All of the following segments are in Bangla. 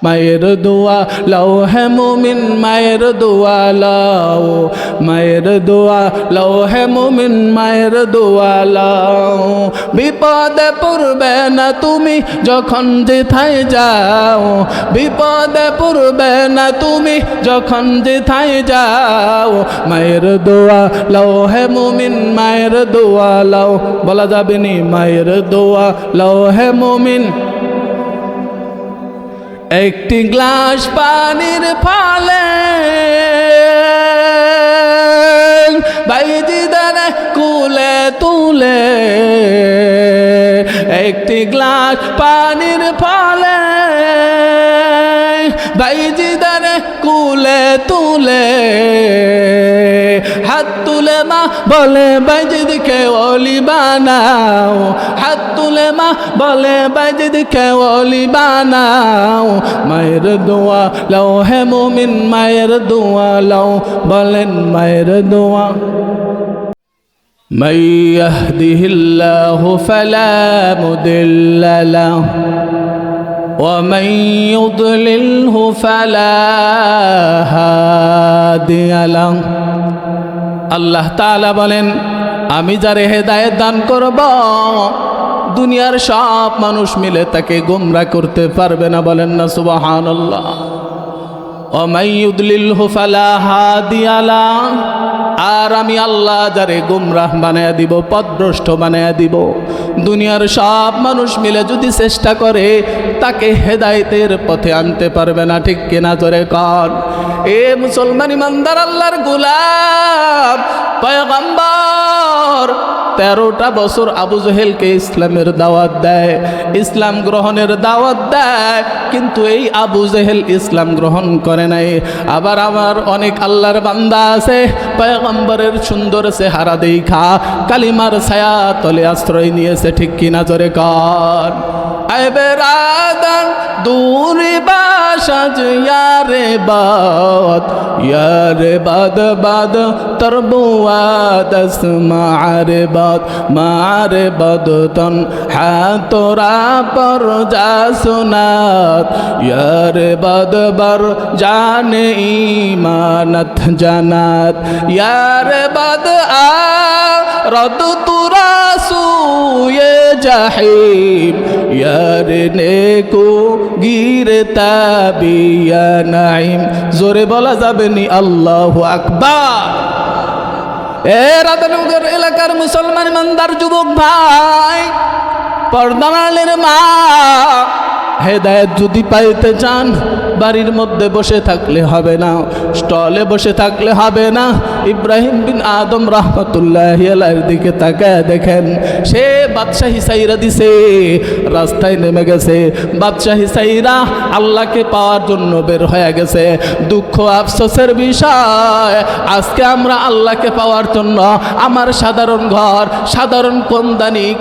মায়ের দোয়া লাও হে মুমিন মায়ের দোয়া লাও, মায়ের দোয়া লাও হে মুমিন মায়ের দোয়া লাও। বিপদে পড়বে না তুমি যখন যেথায় যাও, বিপদে পড়বে না তুমি যখন যেথায় যাও। মায়ের দোয়া লাও হে মুমিন মায়ের দোয়া লাও, বলা যাবে নি মায়ের দোয়া লাও হে মুমিন। একটি গ্লাস পানির ফলে বাইজিদের কুলে তুলে, একটি গ্লাস পানির ফলে বাইজিদের কুলে তুলে। হাত তুলে মা বলে বাইজিদকে ওলি বানাও, হাত তুলে মা বলে বাইজিদকে ওলি বানাও। মায়ের দোয়া লাও হে মুমিন মায়ের দোয়া লাও, বলেন মায়ের দোয়া। من يهده الله فلا مضل له ومن يضلله فلا هادي له। আল্লাহ তাআলা বলেন আমি যারে হেদায়েত দান করব দুনিয়ার সব মানুষ মিলে তাকে গোমরাহ করতে পারবে না, বলেন না সুবহানাল্লাহ। ওয়ামান ইউদলিলহু ফালা হাদিয়া লাহ, আর আমি আল্লাহ যারে গোমরাহ বানায়া দিব পথভ্রষ্ট বানায়া দিব। দুনিয়ার সব মানুষ মিলে যদি চেষ্টা করে তাকে হেদায়েতের পথে আনতে পারবে না, ঠিক কিনা জোরে কর। এ মুসলমান ইমানদার আল্লাহর গোলাম পয়গম্বর 13টা বছর আবু জেহেলকে ইসলামের দাওয়াত দেয়, ইসলাম গ্রহণের দাওয়াত দেয়, কিন্তু এই আবু জেহেল ইসলাম গ্রহণ করে নাই। আবার আমার অনেক আল্লাহর বান্দা আছে পয়গম্বরের সুন্দর চেহারা দেখা কালিমার ছায়া তলে আশ্রয় নিয়েছে, ঠিক কিনা জোরে কর। আয় বেরাদান দূরে বাসাজ ইয়ারে বাদ বাদ তরবুয়াদ আসমারে বাদ মারে বাদ তন হাতরা পর যা সুনাত ইয়ারে বাদ বর জানে ইমানত জানাত ইয়ারে বাদ আ রদ তুরা সুয়ে জাহিম ইয়ারে নেকো গিরতা বিয়া নাইম। জোরে বলা যাবে নি আল্লাহু আকবার। এ রাধানগর এলাকার মুসলমান ইমানদার যুবক ভাই, পর্দানালের মা, হেদায়েত যদি পাইতে চান বাড়ির মধ্যে বসে থাকলে হবে না, স্টলে বসে থাকলে হবে না। ইব্রাহিম বিন আদম রাহমাতুল্লাহি আলাইহির দিকে তাকায় দেখেন, সে বাদশাহী সাইরা দিছে, রাস্তায় নেমে গেছে। বাদশাহী সাইরা আল্লাহকে পাওয়ার জন্য বের হয়ে গেছে। দুঃখ আফসোসের বিষয়, আজকে আমরা আল্লাহকে পাওয়ার জন্য আমার সাধারণ ঘর, সাধারণ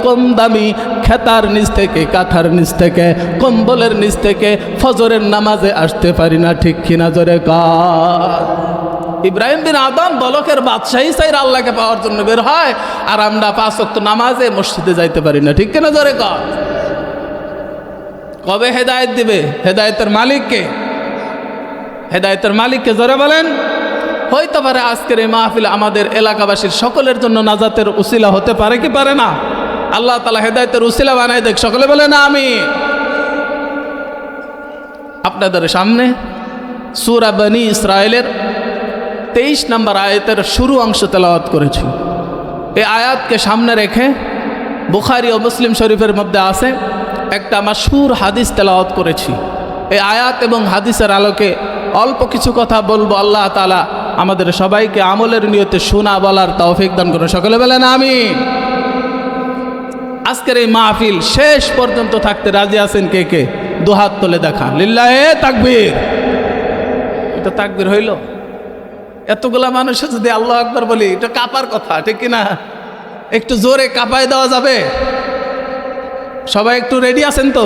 কম দামি খেতার নিচ থেকে, কাঁথার নিচ থেকে, কম্বলের নিচ থেকে ফজরের নামাজে আসতে পারি না, ঠিক কিনা জোরে কর। ইব্রাহিম বিন আদম বলকের বাদশাহী সাইরা আল্লাহকে পাওয়ার জন্য বের হয়, আর আমরা 5 ওয়াক্ত নামাজে মসজিদে যাইতে পারি না, ঠিক কিনা জোরে কর। কবে হেদায়েত দিবে? হেদায়েতের মালিককে, হেদায়েতের মালিককে জোরে বলেন। হইতে পারে আজকের এই মাহফিল আমাদের এলাকাবাসীর সকলের জন্য নাজাতের উসিলা হতে পারে কি পারে না? আল্লাহ তাআলা হেদায়েতের উসিলা বানাই দেখ, সকলে বলে না আমিন। আপনাদের সামনে সূরা বনী ইসরাইলের 23 নম্বর আয়াতের শুরু অংশ তেলাওয়াত করেছি। এই আয়াতকে সামনে রেখে বুখারী ও মুসলিম শরীফের মধ্যে আছে একটা মাশহুর হাদিস তেলাওয়াত করেছি। এই আয়াত এবং হাদিসের আলোকে অল্প কিছু কথা বলবো। আল্লাহ তাআলা আমাদের সবাইকে আমলের নিয়তে শোনা বলার তৌফিক দান করুন, সকলে বলেন আমিন। আজকের এই মাহফিল শেষ পর্যন্ত থাকতে রাজি আছেন কে কে? দুহাত তুলে দেখা, লিল্লাহে তাকবীর। এটা তাকবীর হইল? এতগুলা মানুষ যদি আল্লাহু আকবার বলি, এটা কাঁপার কথা, ঠিক কিনা? একটু জোরে কাঁপায় দেওয়া যাবে? সবাই একটু রেডি আছেন তো?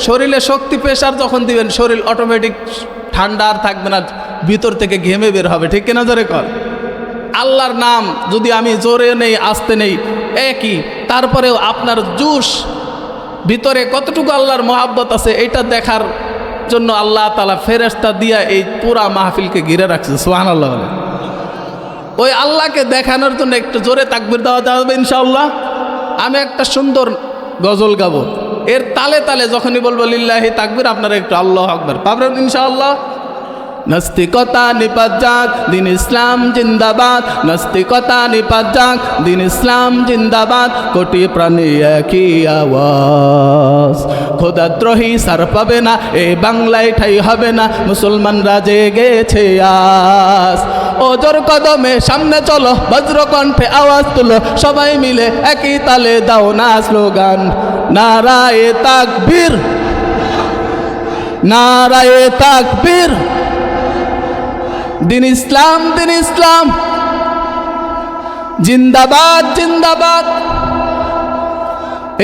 শরীরে শক্তি প্রেশার যখন দিবেন শরীর অটোমেটিক ঠান্ডা আর থাকবে না, ভিতর থেকে ঘেমে বের হবে, ঠিক কিনা জোরে কর। আল্লাহর নাম যদি আমি জোরে নেই আস্তে নেই একই, তারপরেও আপনার জোশ ভিতরে কতটুকু আল্লাহর মহাব্বত আছে এটা দেখার জন্য আল্লাহ তাআলা ফেরেশতা দিয়া এই পুরা মাহফিলকে ঘিরে রাখছে। সুবহানাল্লাহ বলে। ওই আল্লাহকে দেখানোর জন্য একটু জোরে তাকবীর দেওয়া যাবে ইনশাআল্লাহ। আমি একটা সুন্দর গজল গাবো, এর তালে তালে যখনই বলবো লিল্লাহি তাকবীর আপনারা একটু আল্লাহু আকবার পাবেন ইনশাআল্লাহ। নাস্তিকতা নিপাত যাক, দিন ইসলাম জিন্দাবাদ। নাস্তিকতা নিপাত যাক, দিন ইসলাম জিন্দাবাদ। কোটি প্রাণী একই আওয়াজ, খোদাদ্রোহী সার পাবে না, এ বাংলায় ঠাই হবে না, মুসলমানরা জেগেছে আজ। ওজোর কদমে সামনে চলো, বজ্রকণ্ঠে আওয়াজ তুলো, সবাই মিলে একই তালে দাও না স্লোগান, নারায়ে তাকবীর, নারায়ে তাকবীর। দিন ইসলাম, দিন ইসলাম জিন্দাবাদ, জিন্দাবাদ।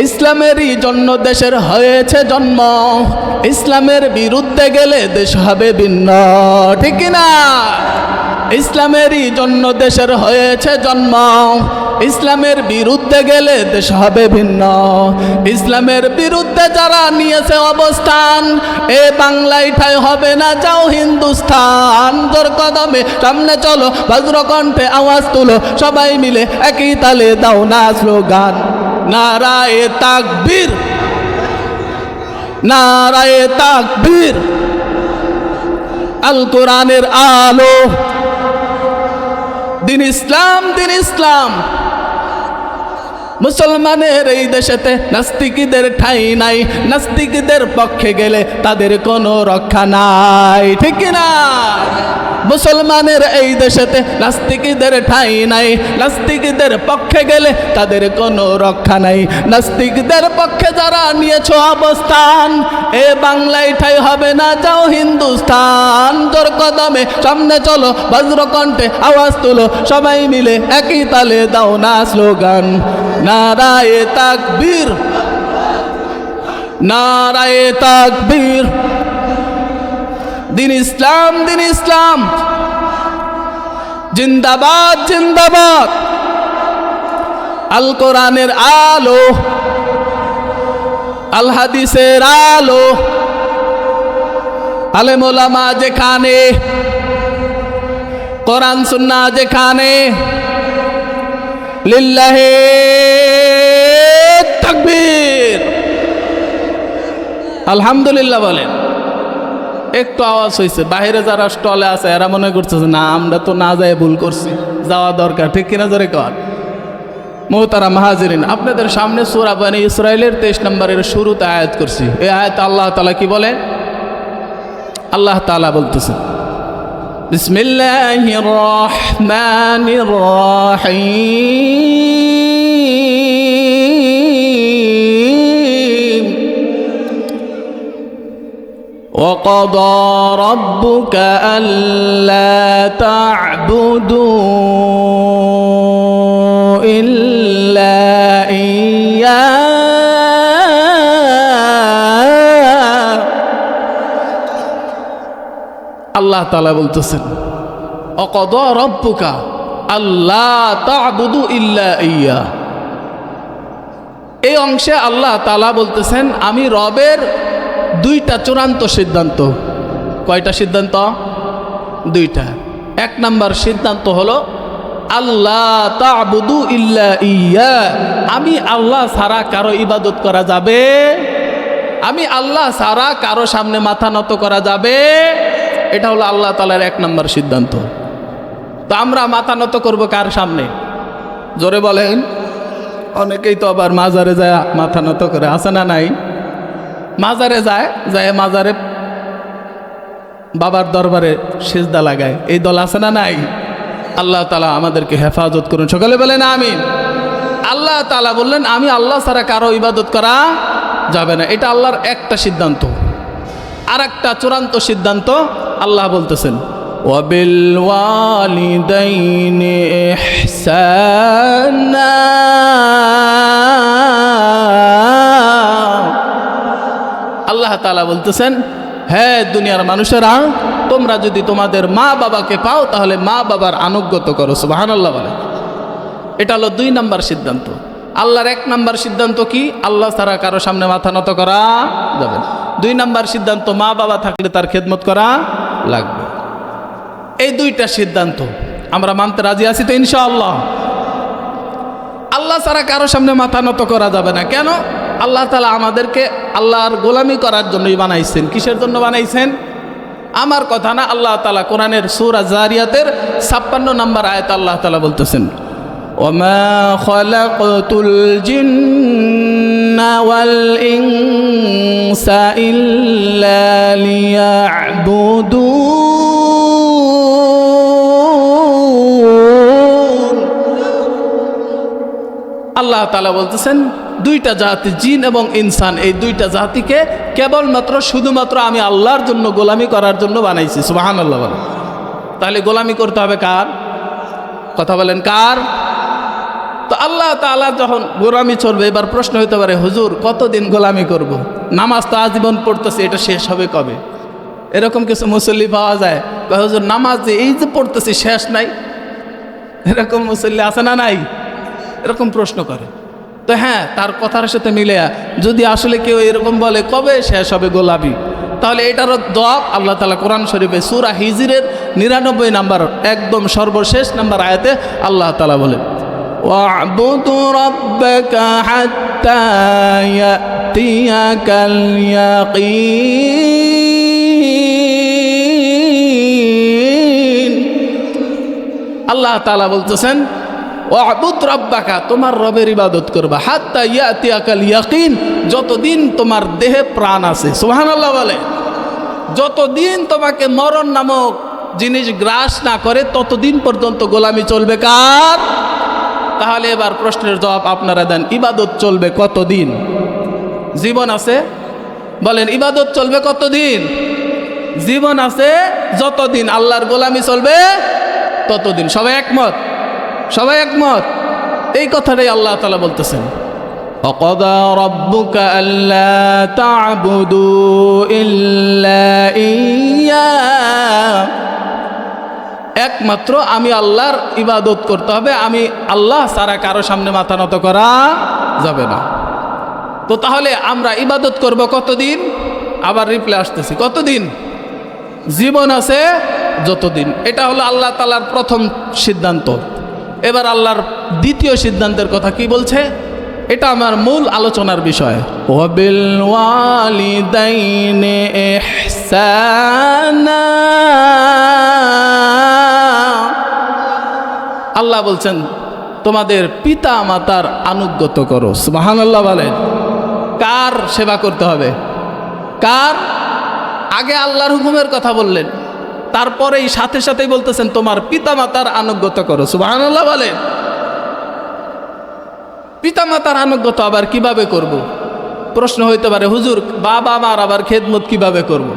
ইসলামেরই জন্য দেশের হয়েছে জন্ম, ইসলামের বিরুদ্ধে গেলে দেশ হবে ভিন্ন, ঠিক না? ইসলামেরই জন্য দেশের হয়েছে জন্ম, ইসলামের বিরুদ্ধে গেলে দেশ হবে ভিন্ন। ইসলামের বিরুদ্ধে যারা নিয়েছে অবস্থান, এ বাংলায় ঠাই হবে না, যাও হিন্দুস্তান। জোর কদমে সামনে চলো, বজ্রকণ্ঠে আওয়াজ তুলো, সবাই মিলে একই তালে দাও না স্লোগান, নারায়ে তাকবীর, নারায়ে তাকবীর। আল কোরআনের আলো, দিন ইসলাম, দিন ইসলাম। মুসলমানের এই দেশেতে নাস্তিকদের ঠাঁই নাই, নাস্তিকদের পক্ষে গেলে তাদের কোনো রক্ষা নাই, ঠিক না? মুসলমানের এই দেশেতে নাস্তিকদের ঠাঁই নাই, নাস্তিকদের পক্ষে গেলে তাদের কোনো রক্ষা নাই। নাস্তিকদের পক্ষে যারা নিয়েছ অবস্থান, এ বাংলায় ঠাঁই হবে না, যাও হিন্দুস্তান। জোর কদমে সামনে চলো, বজ্রকণ্ঠে আওয়াজ তুলো, সবাই মিলে একই তালে দাও না স্লোগান, নারায়ে তাকবীর, নারায়ে তাকবীর। দিন ইসলাম, দিন ইসলাম জিন্দাবাদ, জিন্দাবাদ। আল কোরআনের আলো, আল হাদিসের আলো, আলেম ওলামা যেখানে, কোরআন সুন্নাহ যেখানে, লিল্লাহি তাকবীর। আলহামদুলিল্লাহ বলেন। একটু আওয়াজ হয়েছে, বাইরে যারা স্টলে আছে এরা মনে করছে না আমরা তো না যাই ভুল করছি, যাওয়া দরকার, ঠিক কিনা জোরে কর। মোহতারাম হাজিরিন, আপনাদের সামনে সূরা বনী ইসরাইলের 23 নম্বরের শুরুতে আয়াত করছি। এই আয়াত আল্লাহ তাআলা কি বলে? আল্লাহ তাআলা বলতেছেন, বিসমিল্লাহির রহমানির রহিম। وقضى ربك ألا تعبدوا إلا إياه। আল্লাহ তাআলা বলতেছেন, وقضى ربك ألا تعبدوا إلا إياه। এই অংশে আল্লাহ তাআলা বলতেছেন, আমি রবের দুইটা চূড়ান্ত সিদ্ধান্ত। কয়টা সিদ্ধান্ত? দুইটা। এক নাম্বার সিদ্ধান্ত হলো আল্লাহ তা'বুদু ইল্লা ইয়া, আমি আল্লাহ ছাড়া কারো ইবাদত করা যাবে, আমি আল্লাহ ছাড়া কারো সামনে মাথা নত করা যাবে, এটা হলো আল্লাহ তাআলার এক নাম্বার সিদ্ধান্ত। তো আমরা মাথা নত করব কার সামনে? জোরে বলেন। অনেকেই তো আবার মাজারে যায় মাথা নত করে, আছে না নাই? মাজারে যায়, মাজারে বাবার দরবারে সিজদা লাগায়, এই দল আছে না নাই? আল্লাহ তাআলা আমাদেরকে হেফাজত করুন, সকলে বলেন আমিন। আল্লাহ তাআলা বললেন আমি আল্লাহ ছাড়া কারো ইবাদত করা যাবে না, এটা আল্লাহর একটা সিদ্ধান্ত। আর একটা চূড়ান্ত সিদ্ধান্ত আল্লাহ বলতেছেন, ওয়াবিল ওয়ালিদাইনি ইহসানা। আল্লাহ তাআলা বলতেছেন, হ্যাঁ দুনিয়ার মানুষেরা, তোমরা যদি তোমাদের মা বাবাকে পাও তাহলে মা বাবার আনুগত্য করো। সুবহানাল্লাহ বলে। এটা হলো 2 নাম্বার সিদ্ধান্ত। আল্লাহর 1 নাম্বার সিদ্ধান্ত কি? আল্লাহ ছাড়া কারো সামনে মাথা নত করা যাবে না। 2 নাম্বার সিদ্ধান্ত, মা বাবা থাকলে তার খেদমত করা লাগবে। এই 2টা সিদ্ধান্ত আমরা মানতে রাজি আছি তো ইনশাআল্লাহ? আল্লাহ ছাড়া কারো সামনে মাথা নত করা যাবে না। কেন? আল্লাহ তাআলা আমাদেরকে আল্লাহর গোলামি করার জন্যই বানাইছেন। কিসের জন্য বানাইছেন? আমার কথা না, আল্লাহ তাআলা কোরআনের সূরা জারিয়াতের 56 নম্বর আয়াতে আল্লাহ তাআলা বলতেছেন, ওমা খালাকতুল জিন্না ওয়াল ইনসা ইল্লা লিয়াবুদুন। আল্লাহ তাআলা বলতেছেন 2টা জাতি, জিন এবং ইনসান, এই 2টা জাতিকে কেবলমাত্র শুধুমাত্র আমি আল্লাহর জন্য গোলামি করার জন্য বানাইছি। সুবহানাল্লাহ বলেন। তাহলে গোলামি করতে হবে কার? কথা বলেন কার? তো আল্লাহ তাআলা যখন গোলামি চলবে, এবার প্রশ্ন হতে পারে, হুজুর কতদিন গোলামি করব? নামাজ তো আজীবন পড়তেছি, এটা শেষ হবে কবে? এরকম কিছু মুসল্লি পাওয়া যায়, হুজুর নামাজ যে এই যে পড়তেছি শেষ নাই। এরকম মুসল্লি আছে না নাই? এরকম প্রশ্ন করে। তো হ্যাঁ, তার কথার সাথে মিলে যদি আসলে কেউ এরকম বলে কবে শেষ হবে গোলামি, তাহলে এটারও জবাব আল্লাহ তাআলা কোরআন শরীফে সূরা হিজরের 99 নাম্বার একদম সর্বশেষ নাম্বার আয়াতে আল্লাহ তাআলা বলেন, ওয়া'বুদু রাব্বাকা হাত্তা ইয়াতিয়াকাল ইয়াকিন। আল্লাহ তাআলা বলতেছেন, ওয়া'বুদ রাব্বাকা, তোমার রবের ইবাদত করবা, হাত্তা ইয়াতিয়াকাল ইয়াকিন, যতদিন তোমার দেহে প্রাণ আছে। সুবহানাল্লাহ বলে। যতদিন তোমাকে মরণ নামক জিনিস গ্রাস না করে ততদিন পর্যন্ত গোলামি চলবে কার? তাহলে এবার প্রশ্নের জবাব আপনারা দেন, ইবাদত চলবে কতদিন? জীবন আছে, বলেন ইবাদত চলবে কতদিন? জীবন আছে যতদিন, আল্লাহর গোলামি চলবে ততদিন। সবাই একমত? সবাই একমত? এই কথাটাই আল্লাহ তাআলা বলতেছেন, ওয়াকাদা রাব্বুকা আল্লা তা'বুদু ইল্লা ইয়্যা, একমাত্র আমি আল্লাহর ইবাদত করতে হবে, আমি আল্লাহ ছাড়া কারো সামনে মাথা নত করা যাবে না। তো তাহলে আমরা ইবাদত করব কতদিন? আবার রিপ্লাই আসতেছি, কতদিন? জীবন আছে যতদিন। এটা হলো আল্লাহ তাআলার প্রথম সিদ্ধান্ত। এবার আল্লাহর দ্বিতীয় সিদ্ধান্তের কথা কি বলছে, এটা আমার মূল আলোচনার বিষয়। ওয়াবিল ওয়ালিদাইনি ইহসানা, আল্লাহ বলছেন তোমাদের পিতা মাতার আনুগত্য করো। সুবহানাল্লাহ বলেন। কার সেবা করতে হবে? কার? আগে আল্লাহর হুকুমের কথা বললেন, তারপরেই সাথে সাথেই বলতেছেন তোমার পিতা মাতার আনুগত্য করো। সুবহানাল্লাহ বলেন। পিতা মাতার আনুগত্য আবার কিভাবে করব? প্রশ্ন হইতে পারে, হুজুর বাবা মার আবার খেদমত কিভাবে করব?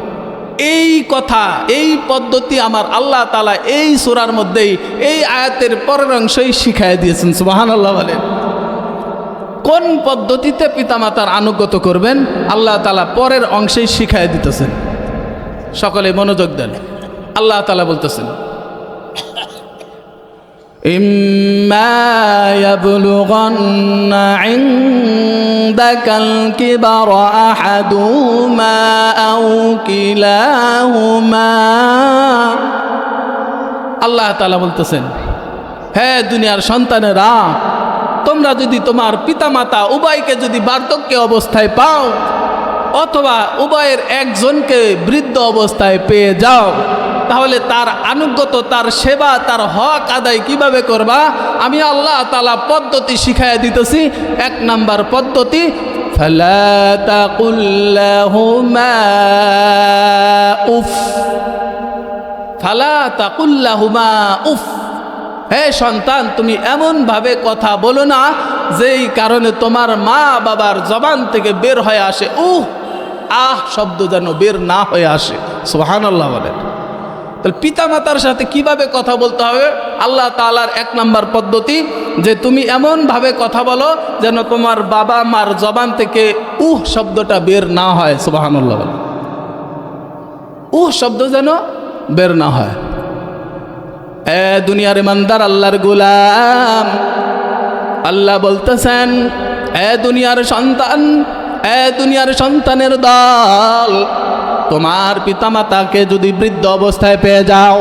এই কথা, এই পদ্ধতি আমার আল্লাহ তাআলা এই সূরার মধ্যেই এই আয়াতের পরের অংশই শিখাই দিয়েছেন। সুবহানাল্লাহ বলেন। কোন পদ্ধতিতে পিতামাতার আনুগত্য করবেন আল্লাহ তাআলা পরের অংশেই শিখাই দিতেছেন। সকলে মনোযোগ দেন। আল্লাহ তাআলা বলতেছেন, ইম্মা ইয়াবলুগান্না ইনদাকাল কিবারা আহাদুহুমা আও কিলাহুমা। আল্লাহ তাআলা বলতেছেন, হে দুনিয়ার সন্তানেরা, তোমরা যদি তোমার পিতামাতা উভয়কে যদি বার্ধক্য অবস্থায় পাও অথবা উভয়ের একজনকে বৃদ্ধ অবস্থায় পেয়ে যাও, তাহলে তার আনুগত্য, তার সেবা, তার হক আদায় কিভাবে করবা আমি আল্লাহ তাআলা পদ্ধতি শিখাইয়া দিতেছি। 1 নাম্বার পদ্ধতি, ফালা তাকুল লাহুমা উফ। ফালা তাকুল লাহুমা উফ। হে সন্তান, তুমি এমনভাবে কথা বলো না যেই কারণে তোমার মা বাবার জবান থেকে বের হয়ে আসে উহ আহ শব্দ যেন বের না হয়ে আসে। সুবহানাল্লাহ বলেন। তাহলে পিতামাতার সাথে কিভাবে কথা বলতে হবে? আল্লাহ তাআলার 1 নাম্বার পদ্ধতি যে তুমি এমনভাবে কথা বলো যেন তোমার বাবা মার জবান থেকে উহ শব্দটা বের না হয়। সুবহানাল্লাহ বলেন। উহ শব্দ যেন বের না হয়। এ দুনিয়ার ইমানদার আল্লাহর গোলাম, আল্লাহ বলতেছেন, এ দুনিয়ার সন্তান, এ দুনিয়ার সন্তানের দল, তোমার পিতামাতাকে যদি বৃদ্ধ অবস্থায় পেয়ে যাও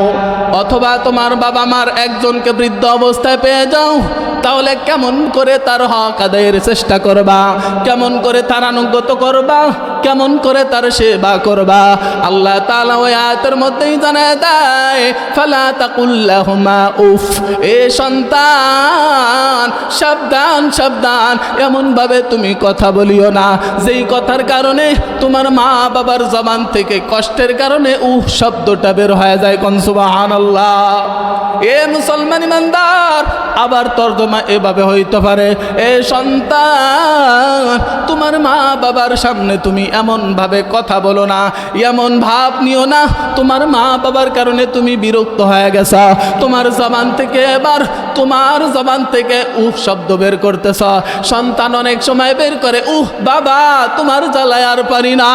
অথবা তোমার বাবা মার একজনকে বৃদ্ধ অবস্থায় পেয়ে যাও, তাহলে কেমন করে তার হক আদায়ের চেষ্টা করবা, কেমন করে তার আনুগত্য করবা, কেমন করে তার সেবা করবা। আল্লাহ তাআলা ওই আয়াতের মধ্যেই জানায় দেয়, ফালা তাকুল লাহুমা উফ, এ সন্তান সাবধান সাবধান, এমনভাবে তুমি কথা বলিও না যেই কথার কারণে তোমার মা বাবার জবান থেকে কষ্টের কারণে উফ শব্দটা বের হয়ে যায়। কোন সুবহানাল্লাহ। এ মুসলমান ইমানদার, আবার তর্জমা এভাবে হইতে পারে, এ সন্তান তোমার মা বাবার সামনে তুমি এমন ভাবে কথা বলো না, এমন ভাব নিও না তোমার মা বাবার কারণে তুমি বিরক্ত হয়ে গেছো, তোমার জবান থেকে এবার তোমার জবান থেকে উফ শব্দ বের করতেছ। সন্তান অনেক সময় বের করে উহ বাবা তোমার জ্বালায় আর পারি না,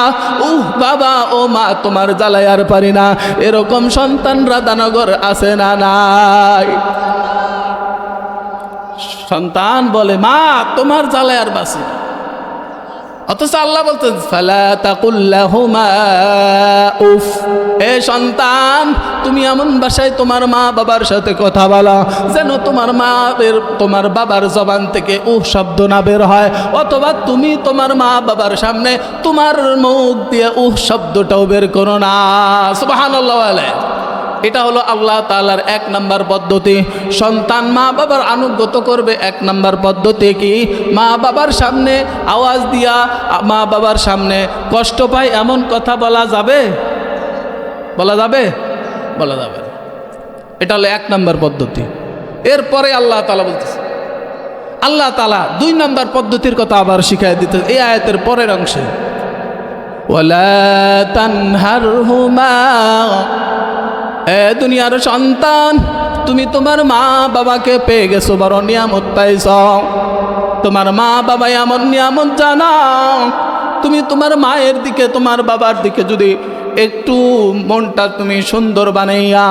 উহ বাবা ও মা তোমার জ্বালায় আর পারি না। এরকম সন্তান রাধানগর আছে না নাই? সন্তান বলে মা তোমার জ্বালায় আর বাসি, অথচ আল্লাহ বলতেন ফালা তাকুল লাহুমা উফ, এ সন্তান তুমি এমন ভাষায় তোমার মা বাবার সাথে কথা বলো যেন তোমার বাবার জবান থেকে উফ শব্দ না বের হয়, অথবা তুমি তোমার মা বাবার সামনে তোমার মুখ দিয়ে উফ শব্দটাও বের করো না। সুবহানাল্লাহ। এটা হলো আল্লাহ তাআলার 1 নম্বর পদ্ধতি। সন্তান মা বাবার আনুগত্য করবে 1 নম্বর পদ্ধতি কি? মা বাবার সামনে আওয়াজ দিয়া, মা বাবার সামনে কষ্ট পায় এমন কথা বলা যাবে? বলা যাবে? বলা যাবে। এটা হলো 1 নম্বর পদ্ধতি। এরপরে আল্লাহ তাআলা বলতেছে, আল্লাহ তাআলা 2 নম্বর পদ্ধতির কথা আবার শিখায় দিতে এই আয়াতের পরের অংশে, ওয়ালা তানহারহুমা, এ দুনিয়ার সন্তান তুমি তোমার মা বাবাকে পেয়ে গেছো, বড় নিয়ামত পাইছ, তোমার মা বাবা এমন নিয়ামত জানাও, তুমি তোমার মায়ের দিকে তোমার বাবার দিকে যদি একটু মনটা তুমি সুন্দর বানাইয়া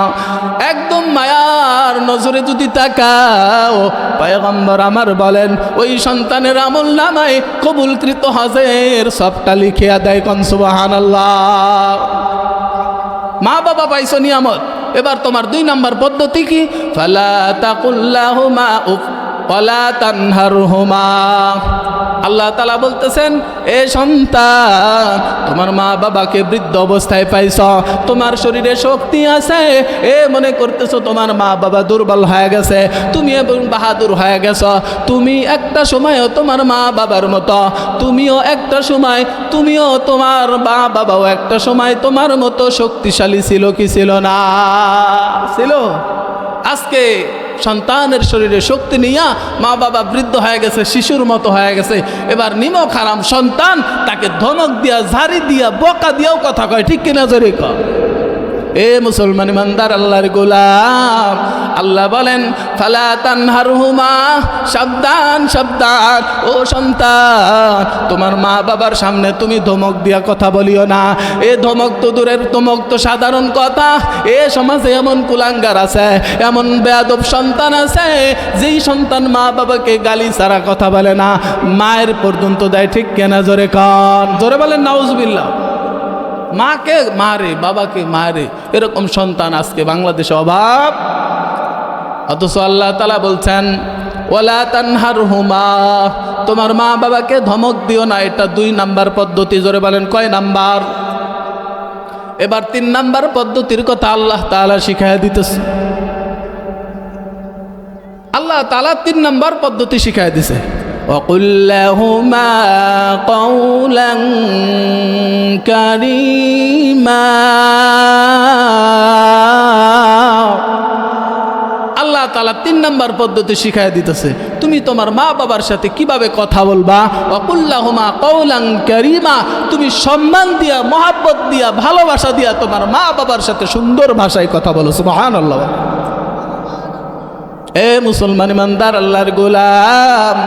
একদম মায়ার নজরে যদি তাকাও, পয়গম্বর আমার বলেন ওই সন্তানের আমল নামায় কবুলকৃত হজের সবটা লিখিয়া দেয়। কোন সুবহানাল্লাহ। মা বাবা পাইছো নিয়ামত, এবার তোমার 2 নম্বর পদ্ধতি কি? ফালা তাকুল লাহুমা উফ ওয়ালা তানহারহুমা। আল্লাহ তাআলা বলতেছেন, এ সন্তান তোমার মা বাবাকে বৃদ্ধ অবস্থায় পাইছ, তোমার শরীরে শক্তি আছে, এ মনে করতেছো তোমার মা বাবা দুর্বল হয়ে গেছে, তুমি এবং বাহাদুর হয়ে গেছো, তুমি একটা সময়ও তোমার মা বাবার মতো, তুমিও একটা সময়, তুমিও তোমার মা বাবাও একটা সময় তোমার মতো শক্তিশালী ছিল কি ছিল না? ছিল। আজকে সন্তানের শরীরে শক্তি নিয়া মা বাবা বৃদ্ধ হয়ে গেছে, শিশুর মতো হয়ে গেছে, এবার নিমক হারাম সন্তান তাকে ধমক দিয়া, ঝাড়ি দিয়া, বকা দিয়াও কথা কয়, ঠিক কিনা জোরে কয়? এ মুসলমান ইমানদার আল্লাহর গোলাম, আল্লাহ বলেন ফালা তানহারহুমা, সাবধান সাবধান ও সন্তান তোমার মা বাবার সামনে তুমি ধমক দিয়া কথা বলিও না। এ ধমক তো দূরের, ধমক তো সাধারণ কথা। এ সমাজে এমন কুলাঙ্গার আছে, এমন বেয়াদব সন্তান আছে যেই সন্তান মা বাবাকে গালি ছাড়া কথা বলে না, মায়ের পর্যন্ত দেয়, ঠিক কেনা জোরে কন, জোরে বলেন নাউজুবিল্লাহ। মাকে মারে, বাবাকে মারে, এরকম সন্তান আজকে বাংলাদেশে অভাব। অথচ আল্লাহ তাআলা বলছেন ওয়ালা তানহারহুমা, তোমার মা বাবাকে ধমক দিও না। এটা 2 নম্বর পদ্ধতি। জোরে বলেন কয় নাম্বার? এবার 3 নম্বর পদ্ধতির কথা আল্লাহ তাআলা শিখাইয়া দিতেছে। আল্লাহ তাআলা 3 নম্বর পদ্ধতি শিখাইয়া দিছে, وَقُلْ لَهُمَا قَوْلًا كَرِيمًا। আল্লাহ তাআলা 3 নম্বর পদ্ধতি শিখাই দিতেছে, তুমি তোমার মা বাবার সাথে কিভাবে কথা বলবা। وَقُلْ لَهُمَا قَوْلًا كَرِيمًا, তুমি সম্মান দিয়া, মহব্বত দিয়া, ভালোবাসা দিয়া তোমার মা বাবার সাথে সুন্দর ভাষায় কথা বলো। সুবহানাল্লাহ। এ মুসলমান ইমানদার আল্লাহর গোলাম,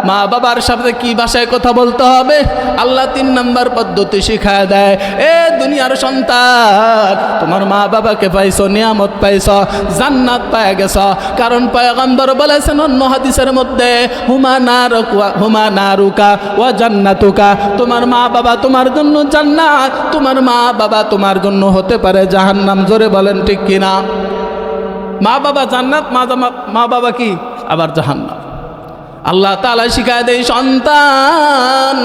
মা বাবার সাথে কি ভাষায় কথা বলতে হবে আল্লাহ 3 নম্বর পদ্ধতি শিখায় দেয়। এ দুনিয়ার সন্তান, তোমার মা বাবাকে পাইছো, নিয়ামত পাইছো, জান্নাত পায় গেছো, কারণ পয়গম্বর বলেছেন অন্য হাদিসের মধ্যে হুমা নারুকা ওয়া জান্নাতুকা, তোমার মা বাবা তোমার জন্য জান্নাত, তোমার মা বাবা তোমার জন্য হতে পারে জাহান্নাম। জোরে বলেন ঠিক কিনা? মা বাবা জান্নাত, মা বাবা কি আবার জাহান্নাম। আল্লাহ তাআলা শিখায় দেয় সন্তান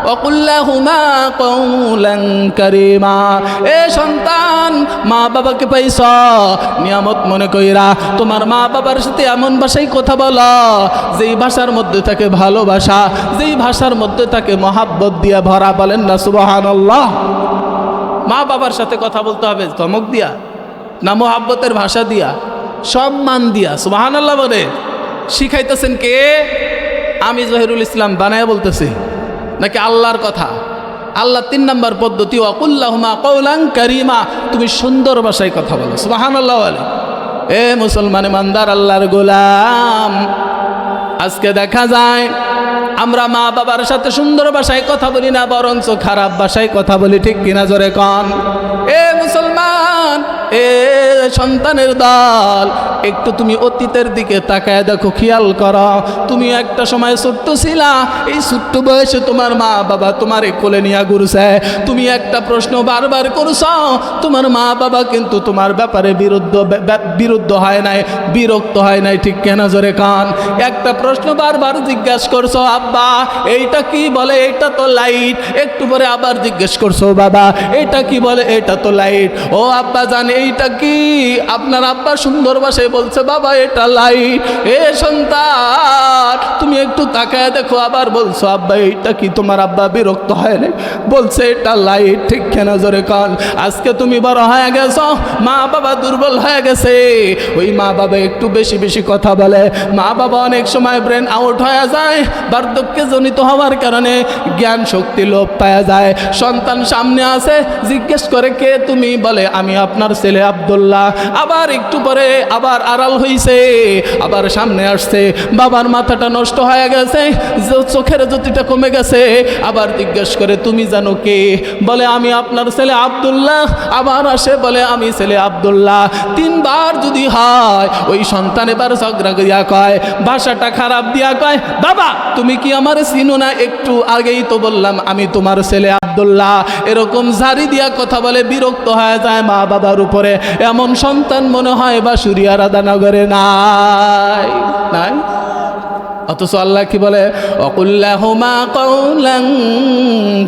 ওয়াকুল্লাহুমা কওলান কারীমা, এ সন্তান মা বাবাকে পাইছ নিয়ামত মনে কইরা তোমার মা বাবার সাথে এমন ভাষায় কথা বলো যেই ভাষার মধ্যে থাকে ভালোবাসা, যেই ভাষার মধ্যে থাকে মহাব্বত দিয়া ভরা। বলেন না সুবহানাল্লাহ? মা বাবার সাথে কথা বলতে হবে ধমক দিয়া না মহাব্বতের ভাষা দিয়া, সম্মান দিয়া। সুবহানাল্লাহ বলে শিখাইতেছেন কে? আমি জহিরুল ইসলাম বানায় বলতেছি নাকি আল্লাহর কথা? আল্লাহ 3 নম্বর পদ্ধতি ওয়াকুল্লাহুমা কওলান কারীমা, তুমি সুন্দর ভাষায় কথা বলো। সুবহানাল্লাহ বলে। এ মুসলমান ইমানদার আল্লাহর গোলাম, আজকে দেখা যায় আমরা মা বাবার সাথে সুন্দর ভাষায় কথা বলি না, বরঞ্চ খারাপ ভাষায় কথা বলি। ঠিক কিনা? জোরে কন। এ মুসলমান, এ সন্তানের দল, একটু তুমি অতীতের দিকে তাকায় দেখো, খেয়াল করো। তুমি একটা সময় ছোট্ট ছিলা, এই ছোট্ট বয়সে তোমার মা বাবা তোমারে কোলে নিয়ে ঘুরছে, তুমি একটা প্রশ্ন বারবার করছো, তোমার মা বাবা কিন্তু তোমার ব্যাপারে বিরুদ্ধ হয় নাই, বিরক্ত হয় নাই। ঠিক কেনা? জোরে কান। একটা প্রশ্ন বারবার জিজ্ঞাসা করছো, আব্বা এইটা কি বলে? এটা তো লাইট। একটু পরে আবার জিজ্ঞেস করছো, বাবা এটা কি বলে? এটা তো লাইট। ও আব্বা জানে এইটা কি? আপনার আব্বা সুন্দর ভাষায় বলছে, বাবা এটা লাইট। এ সন্তান, তুমি একটু তাকায় দেখো, আবার বলছো আব্বা এইটা কি? তোমার আব্বা বিরক্ত হয় না, বলছে এটা লাইট। ঠিক কেনা? জোরে কান। আজকে তুমি বড় হয়ে গেছো, মা বাবা দুর্বল হয়ে গেছে, ওই মা বাবা একটু বেশি বেশি কথা বলে, মা বাবা অনেক সময় ব্রেন আউট হয়ে যায়, বার্ধক্যে জনিত হওয়ার কারণে জ্ঞান শক্তি লোপ পাওয়া যায়। সন্তান সামনে আসে, জিজ্ঞেস করে কে তুমি? বলে আমি আপনার ছেলে আব্দুল্লাহ। আবার একটু পরে আবার আড়াল হইছে, আবার সামনে আসছে, বাবার মাথাটা নষ্ট হয়ে গেছে, চোখের জ্যোতিটা কমে গেছে, আবার জিজ্ঞেস করে তুমি জানো কে? বলে আমি আপনার ছেলে আব্দুল্লাহ। আবার আসে, বলে আমি ছেলে আব্দুল্লাহ। 3 বার যদি হয়, ওই সন্তান এবার ঝগড়া দিয়া কয়, ভাষাটা খারাপ দিয়া কয়, বাবা তুমি কি আমার চিনো না? একটু আগেই তো বললাম আমি তোমার ছেলে আব্দুল্লাহ। এরকম ঝাড়ি দিয়া কথা বলে, বিরক্ত হয়ে যায় মা বাবার উপরে। এমন সন্তান মনে হয় বাঁশুরিয়া রাধানগরে নাই নাই। অথচ আল্লাহ কি বলে? ওয়াকুল্লাহুমা কওলান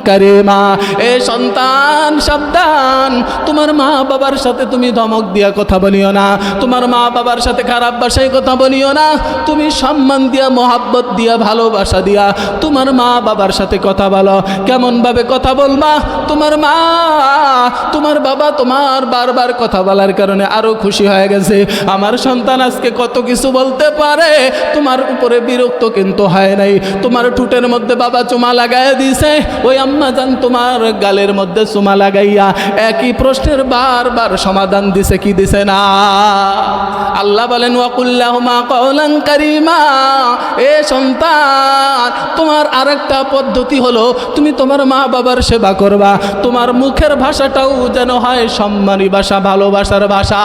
কারীমা, এ সন্তান সাবধান, তোমার মা বাবার সাথে তুমি ধমক দিয়া কথা বলিও না, তোমার মা বাবার সাথে খারাপ ভাষায় কথা বলিও না, তুমি সম্মান দিয়া, মহাব্বত দিয়া, ভালোবাসা দিয়া তোমার মা বাবার সাথে কথা বলো। কেমন ভাবে কথা বলবা? তোমার মা, তোমার বাবা তোমার বারবার কথা বলার কারণে আরো খুশি হয়ে গেছে, আমার সন্তান আজকে কত কিছু বলতে পারে, তোমার উপরে বিরক্ত কিন্তু হয় নাই। তোমার ঠোঁটের মধ্যে বাবা চুমা লাগাইয়া দিছে, ওই আম্মা জান তোমার গালের মধ্যে চুমা লাগাইয়া একই প্রশ্নের বারবার সমাধান দিছে কি দিছে না? আল্লাহ বলেন ওয়াকুল্লাহুমা কওলান কারীমা, এ সন্তান তোমার আরেকটা পদ্ধতি হলো তুমি তোমার মা বাবার সেবা করবা, তোমার মুখের ভাষাটাও যেন হয় সম্মানী ভাষা, ভালোবাসার ভাষা।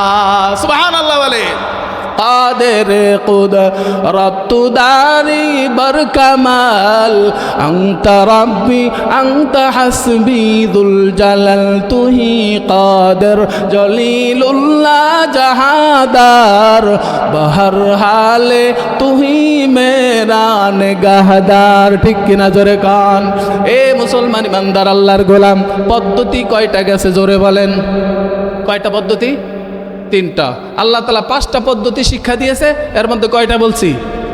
সুবহানাল্লাহ বলে। কাদের কুদরত দারি বর কামাল, আনতা রব্বি আনতা হাসবি দুল জালাল, তুহি কাদের জলিলুল্লাহ জাহাদার, বহর হালে তুহি মেরা নিগাহদার। ঠিক কিনা? জোরে কান। এ মুসলমান ইমানদার আল্লাহর গোলাম, পদ্ধতি কয়টা গেছে? জোরে বলেন। কয়টা পদ্ধতি? 3টা। আল্লাহ তাআলা 5টা পদ্ধতি শিক্ষা দিয়েছে, এর মধ্যে কয়টা বলছি?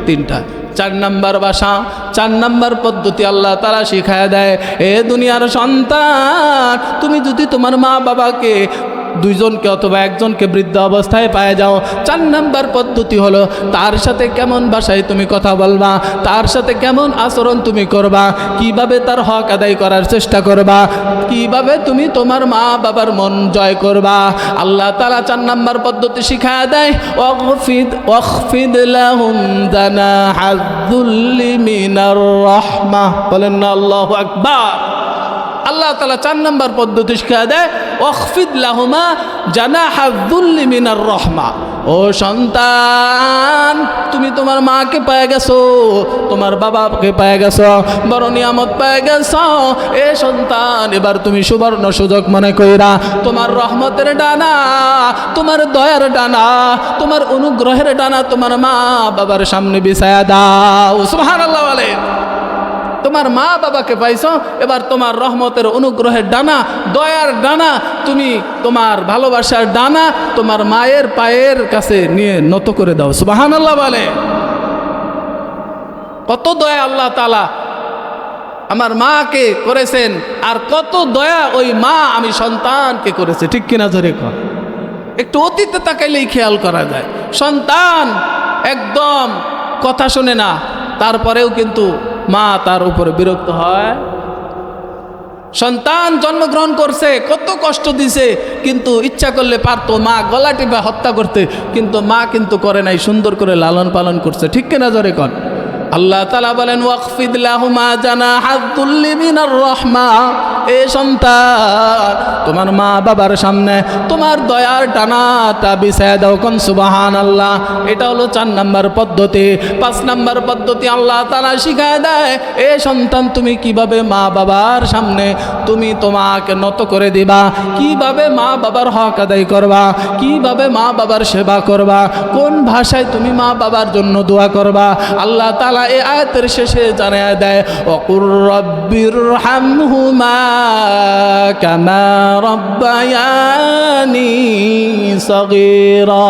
3টা। 4 নম্বর ভাষা, 4 নম্বর পদ্ধতি আল্লাহ তাআলা শিখায় দেয়, এ দুনিয়ার সন্তান, তুমি যদি তোমার মা বাবাকে দুইজনকে অথবা একজনকে বৃদ্ধ অবস্থায় পায়ে যাও। 4 নাম্বার পদ্ধতি হলো তার সাথে কেমন ভাষায় তুমি কথা বলবা, তার সাথে কেমন আচরণ তুমি করবা, কিভাবে তার হক আদায় করার চেষ্টা করবা, কিভাবে তুমি তোমার মা বাবার মন জয় করবা। আল্লাহ তাআলা 4 নাম্বার পদ্ধতি শিখায় দেয়, ওয়াখফিদ লাহুম জানাহায-যুল্লি মিনার রাহমাহ। বলেন না আল্লাহু আকবার। আল্লাহ তাআলা 4 নাম্বার পদ্ধতি শিখায় দেয়, ওয়াখফিদ লাহুমা জানাহায-যুল্লি মিনার রাহমাহ। ও সন্তান, তুমি তোমার মাকে পেয়ে গেছো, তোমার বাবাকে পেয়ে গেছো, বড় নিয়ামত পেয়ে গেছো। এ সন্তান, এবার তুমি সুবর্ণ সুযোগ মনে কইরা তোমার রহমতের ডানা, তোমার দয়ার ডানা, তোমার অনুগ্রহের ডানা তোমার মা বাবার সামনে বিছায়া দাও। সুবহানাল্লাহ বলে। তোমার মা বাবাকে পাইছো, এবার তোমার রহমতের অনুগ্রহের ডানা, দয়ার ডানা, তুমি তোমার ভালোবাসার ডানা তোমার মায়ের পায়ের কাছে নিয়ে নত করে দাও। সুবহানাল্লাহ বলে। কত দয়া আল্লাহ তাআলা আমার মাকে করেছেন, আর কত দয়া ওই মা আমি সন্তানকে করেছে। ঠিক কিনা জোরে কর। একটু অতীতে তাকাইলেই খেয়াল করা যায়। সন্তান একদম কথা শোনে না, তারপরেও কিন্তু মা তার উপরে বিরক্ত হয়। সন্তান জন্মগ্রহণ করছে, কত কষ্ট দিছে, কিন্তু ইচ্ছা করলে পারতো মা গলা টিপে হত্যা করতে, কিন্তু মা কিন্তু করে নাই, সুন্দর করে লালন পালন করছে। ঠিক কিনা জোরে কর। আল্লাহ তাআলা বলেন, ওয়াখফিদ লাহুমা জানাহায-যুল্লি মিনার রাহমাহ। এ সন্তান, তোমার মা বাবার সামনে তোমার দয়ার ডানাটা বিছায়া দাও। কোন সুবহানাল্লাহ। এটা হলো 4 নাম্বার পদ্ধতি। 5 নাম্বার পদ্ধতি আল্লাহ তাআলা শিখায় দেয়, এ সন্তান, তুমি কিভাবে মা বাবার সামনে তুমি তোমাকে নত করে দিবা, কিভাবে মা বাবার হক আদায় করবা, কিভাবে মা বাবার সেবা করবা, কোন ভাষায় তুমি মা বাবার জন্য দোয়া করবা। আল্লাহ তাআলা এই আয়াতের শেষে জানায় দেয়, ওয়াকুর রাব্বিরহামহুমা কামা রাব্বায়ানি সগীরা।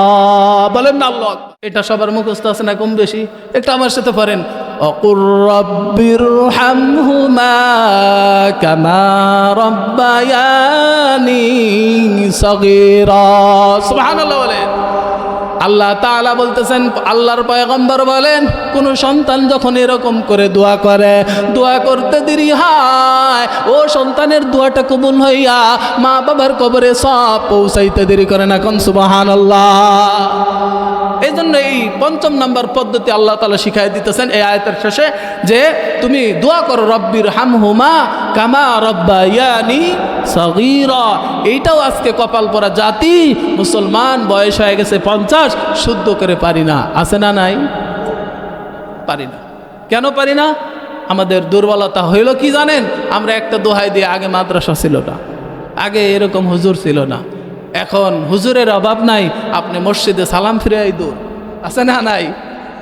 বলেন না আল্লাহ। এটা সবার মুখস্থ আছে না কম বেশি? একটু আমার সাথে পড়েন, ওয়াকুর রাব্বিরহামহুমা কামা রাব্বায়ানি সগীরা। সুবহানাল্লাহ বলেন। আল্লাহ তাআলা বলতেছেন, আল্লাহর পয়গম্বর বলেন, কোন সন্তান যখন এরকম করে দোয়া করে, দোয়া করতে দেরি হয়, ও সন্তানের দোয়াটা কবুল হইয়া মা বাবার কবরে সব পৌঁছাইতে দেরি করে না। কোন সুবহানাল্লাহ। এই জন্য এই 5 নাম্বার পদ্ধতি আল্লাহ তাআলা শিখাই দিতেছেন এই আয়াতের শেষে, যে তুমি দোয়া করো, রব্বিরহামহুমা কামা রাব্বায়ানি সগীরা। এইটাও আজকে কপাল পরা জাতি মুসলমান, বয়স হয়ে গেছে 50, শুদ্ধ করে পারি না। আছে না নাই? পারি না। কেন পারি না? আমাদের দুর্বলতা হইল কি জানেন? আমরা একটা দোহাই দিয়ে, আগে মাদ্রাসা ছিল না, আগে এরকম হুজুর ছিল না, এখন হুজুরের অভাব নাই, আপনি মসজিদে সালাম ফিরাই দূর। আছে না নাই?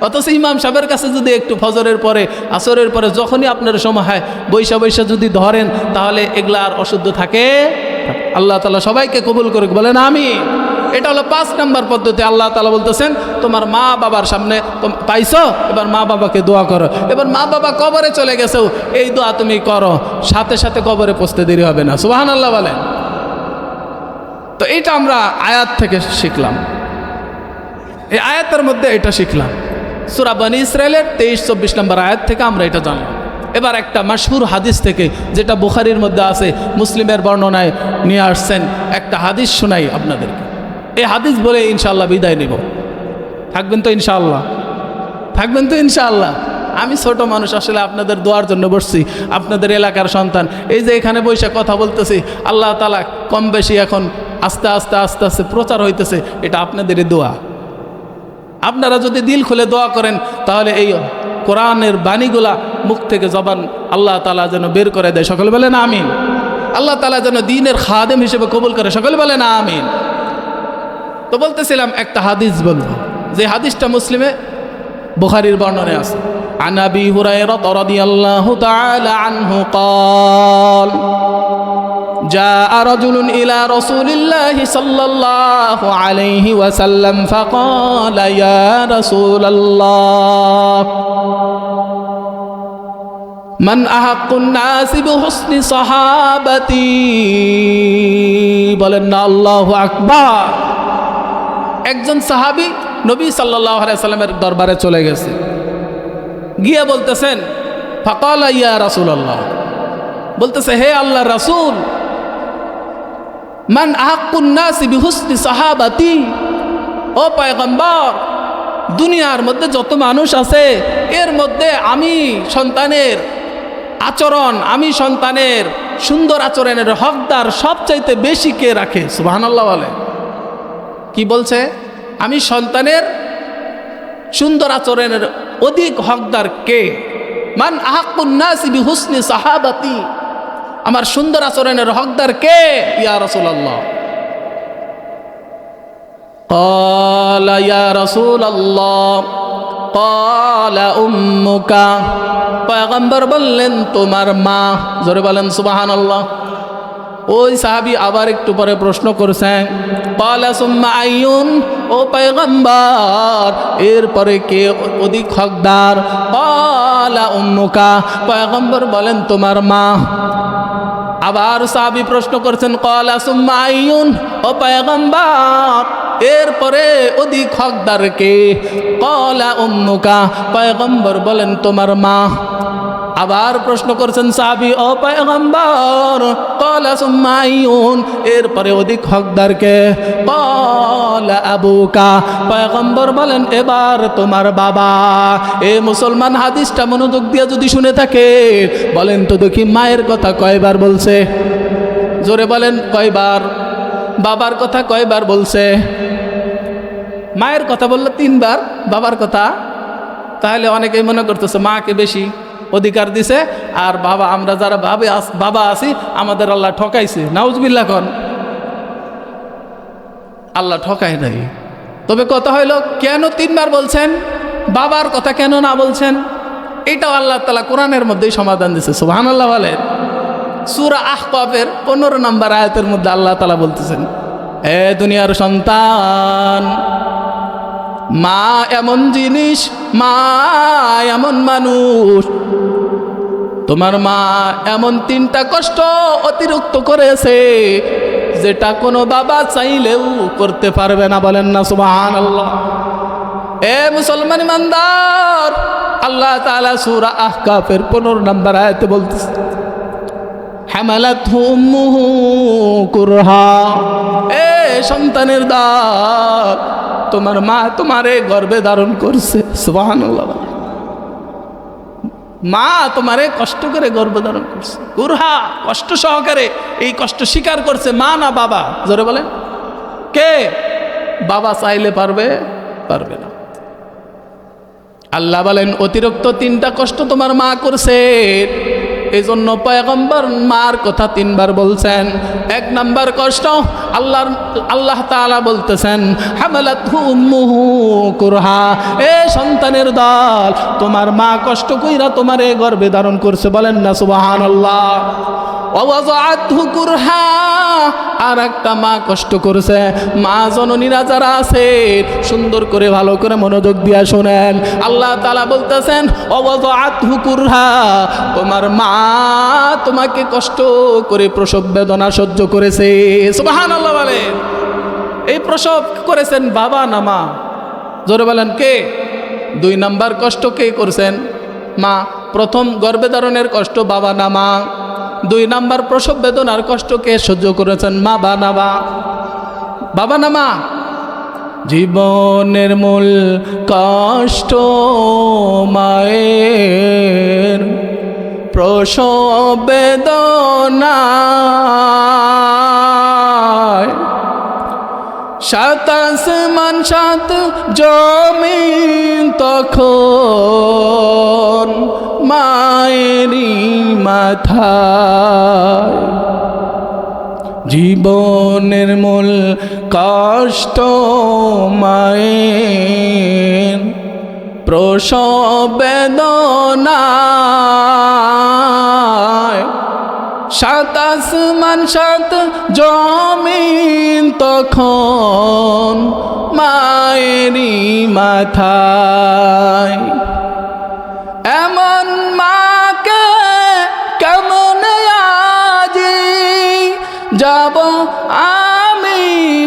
অথচ ইমাম সাহেবের কাছে যদি একটু ফজরের পরে, আসরের পরে, যখনই আপনার সময় হয়, বৈশা বৈশা যদি ধরেন, তাহলে এগুলা আর অশুদ্ধ থাকে। আল্লাহ তাআলা সবাইকে কবুল করুক। বলেন আমিন। এটা হলো 5 নাম্বার পদ্ধতি। আল্লাহ তাআলা বলতেছেন, তোমার মা বাবার সামনে পাইছো, এবার মা বাবাকে দোয়া করো। এবার মা বাবা কবরে চলে গেছো, এই দোয়া তুমি করো, সাথে সাথে কবরে পৌঁছতে দেরি হবে না। সুবহানাল্লাহ বলেন। তো এইটা আমরা আয়াত থেকে শিখলাম, এই আয়াতের মধ্যে এটা শিখলাম। সূরা বনী ইসরাইলের 23-24 নম্বর আয়াত থেকে আমরা এটা জানলাম। এবার একটা মাশহুর হাদিস থেকে, যেটা বুখারীর মধ্যে আছে, মুসলিমের বর্ণনায় নিয়ে আসছেন, একটা হাদিস শোনাই আপনাদেরকে। এই হাদিস বলে ইনশাআল্লাহ বিদায় নেব। থাকবেন তো ইনশাআল্লাহ? থাকবেন তো ইনশাআল্লাহ? আমি ছোট মানুষ, আসলে আপনাদের দোয়ার জন্য বসছি, আপনাদের এলাকার সন্তান। এই যে এখানে বসে কথা বলতেছি, আল্লাহ তাআলা কম বেশি এখন আস্তে আস্তে আস্তে আস্তে প্রচার হইতেছে, এটা আপনাদেরই দোয়া। আপনারা যদি দিল খুলে দোয়া করেন, তাহলে এই কোরআনের বাণীগুলা মুখ থেকে জবান আল্লাহ তাআলা যেন বের করে দেয়। সকলে বলেন আমিন। আল্লাহ তাআলা যেন দ্বীনের খাদেম হিসেবে কবুল করে। সকলে বলেন আমিন। তো বলতেছিলাম, একটা হাদিস বলবো, যে হাদিসটা মুসলিমে বুখারীর বর্ণনায় আছে। عن أبي هريرة رضي الله تعالى عنه قال جاء رجل إلى رسول الله صلى الله عليه وسلم فقال يا رسول الله মান আহাক্কুন নাসি বিহুসনি সাহাবাতি, বলেন না আল্লাহু আকবার। একজন সাহাবী নবী সাল্লাল্লাহু আলাইহি সাল্লামের দরবারে চলে গেছে, গিয়ে বলতেছেন ফাকালা ইয়া রাসূলুল্লাহ, বলতেছে হে আল্লাহর রাসূল, মান আহাক্কুন নাসি বিহুসনি সাহাবাতি, ও পয়গম্বর, দুনিয়ার মধ্যে যত মানুষ আছে এর মধ্যে আমি সন্তানের আচরণ, আমি সন্তানের সুন্দর আচরণের হকদার সবচাইতে বেশি কে রাখে? সুবহানাল্লাহ বলে। কি বলছে? আমি সন্তানের সুন্দর আচরণের অধিক হকদার কে? মান আহাক্কুন নাসি বিহুসনি সাহাবাতি, আমার সুন্দর আচরণের হকদার কে ইয়া রাসূলুল্লাহ? ক্বালা ইয়া রাসূলুল্লাহ ক্বালা উম্মুকা, পয়গম্বর বললেন তোমার মা। জোরে বলেন সুবহানাল্লাহ। ওই সাহাবী আবার একটু পরে প্রশ্ন করছেন ক্বালা সুম্মা আইয়ুন, ও পয়গম্বর এরপরে কে অধিক হকদার? ক্বালা উম্মুকা, পয়গম্বর বলেন তোমার মা। আবার সাহাবী প্রশ্ন করছেন ক্বালা সুম্মা আইয়ুন, ও পয়গম্বর এরপরে অধিক হকদার কে? ক্বালা উম্মুকা, পয়গম্বর বলেন তোমার মা। আবার প্রশ্ন করছেন সাহাবী, ও পয়গম্বর ক্বালা সুম্মা আইয়ুন, এরপরে অধিক হকদার কে? ক্বালা আবুকা, পয়গম্বর বলেন এবার তোমার বাবা। এ মুসলমান, হাদিসটা মনোযোগ দিয়ে যদি শুনে থাকে বলেন তো দেখি মায়ের কথা কয়বার বলছে? জোরে বলেন কয়বার? বাবার কথা কয়বার বলছে? মায়ের কথা বললে 3 বার, বাবার কথা তাহলে অনেকেই মনে করতেছে মাকে বেশি অধিকার দিছে আর বাবা, আমরা যারা বাবা আছি আমাদের আল্লাহ ঠকাইছে। নাউজুবিল্লাহ কোন, আল্লাহ ঠকায় নাই। তবে কথা হইল কেন 3 বার বলছেন, বাবার কথা কেন না বলছেন? এটাও আল্লাহ তাআলা কোরআনের মধ্যেই সমাধান দিয়েছে। সুবহানাল্লাহ বলেন। সূরা আহকাফের 15 নম্বর আয়াতের মধ্যে আল্লাহ তাআলা বলতেছেন, এ দুনিয়ার সন্তান, মা এমন জিনিস, মা এমন মানুষ, তোমার মা এমন 3টা কষ্ট অতিরিক্ত করেছে যেটা কোনো বাবা চাইলেও করতে পারবে না। বলেন না সুবহানাল্লাহ। এ মুসলমান ইমানদার, আল্লাহ তাআলা সূরা আহকাফের 15 নম্বর আয়াতে বলতেছে হামালাতহু উম্মুহু কুরহা, এ সন্তানের দল, তোমার মা তোমারে গর্ভে ধারণ করছে। সুবহানাল্লাহ। মা তোমারে কষ্ট করে গর্ভে ধারণ করছে, কুরহা, কষ্ট সহকারে। এই কষ্ট স্বীকার করছে মা না বাবা? জোরে বলেন কে? বাবা চাইলে পারবে? পারবে না। আল্লাহ বলেন অতিরিক্ত 3টা কষ্ট তোমার মা করছে, এই জন্য পয়গম্বর মার কথা 3 বার বলছেন। 1 নাম্বার কষ্ট আল্লাহ তাআলা বলতেছেন হামালাতহু উম্মুহু কুরহা, এ সন্তানের দল, তোমার মা কষ্ট কইরা তোমারে গর্ভে ধারণ করছে। বলেন না সুবহানাল্লাহ। ওয়াযাআতহু কুরহা, আর একটা মা কষ্ট করেছে। মা জননীরা যারা আছে সুন্দর করে ভালো করে মনোযোগ দিয়া শোনেন, আল্লাহ তাআলা বলতেছেন ওয়াযাআতহু কুরহা, তোমার মা তোমাকে কষ্ট করে প্রসব বেদনা সহ্য করেছে। সুবহানাল্লাহ বলেন। এই প্রসব করেছেন বাবা না মা? জোরে বলেন কে? 2 নাম্বার কষ্ট কে করেছেন? মা। প্রথম গর্ভে ধারণের কষ্ট বাবা না মা? 2 নাম্বার প্রসব বেদনার কষ্ট কে সহ্য করেছেন? মা বা না মা? বাবা না মা? জীবনের মূল কষ্ট মায়ের, প্রসব বেদনা 7 আসমান 7 জমিন তখন মায়েরই মাথায়। জীবনের মূল কষ্ট মায়ের, প্রসব বেদনায় 7 আসমান 7 জমিন তখন মায়েরই মাথায়। এমন মাকে যাব আমি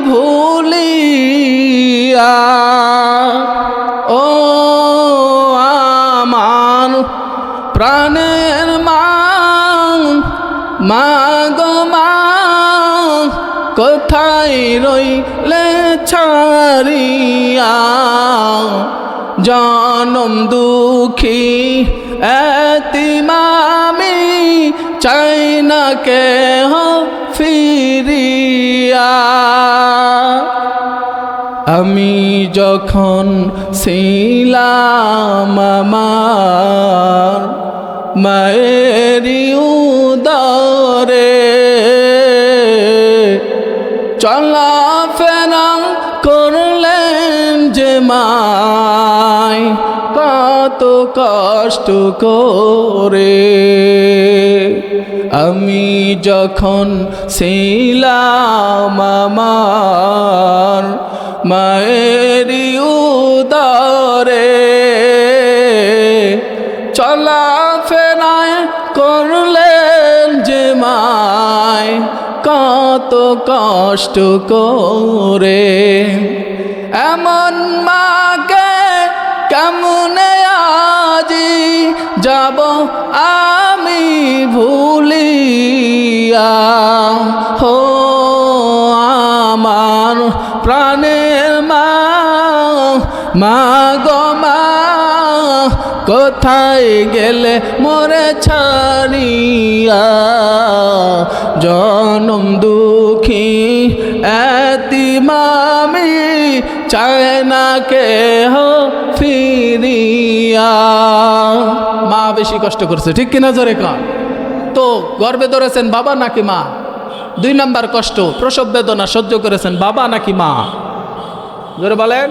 ভুলিয়া। ও আমার প্রাণের মা, মা গো মা, কোথায় রইলে ছাড়িয়া? জনম দুঃখী এতিম আমি, চাই না কেহ ফিরিয়া। আমি যখন ছিলাম আমার মায়েরই উদরে, চলাফেরা করলেন যে মায় কত কষ্ট করে। আমি যখন ছিলাম আমার মায়েরই উদরে, চলাফেরায় করলেন যে মায় কত কষ্ট করে। এমন মাকে কেমনে আজি যাব আমি ভুলিয়া? হো আমার প্রাণের মা, মা গো মা, কোথায় গেলে মোরে ছাড়িয়া? জনম দুঃখী এতিম আমি, চায় না কেহ ফিরিয়া। মা বেশি কষ্ট করছে, ঠিক কিনা জোরে কন? তো গর্ভে ধরেছেন বাবা নাকি মা? 2 নাম্বার কষ্ট, প্রসব বেদনা সহ্য করেছেন বাবা নাকি মা? জোরে বলেন।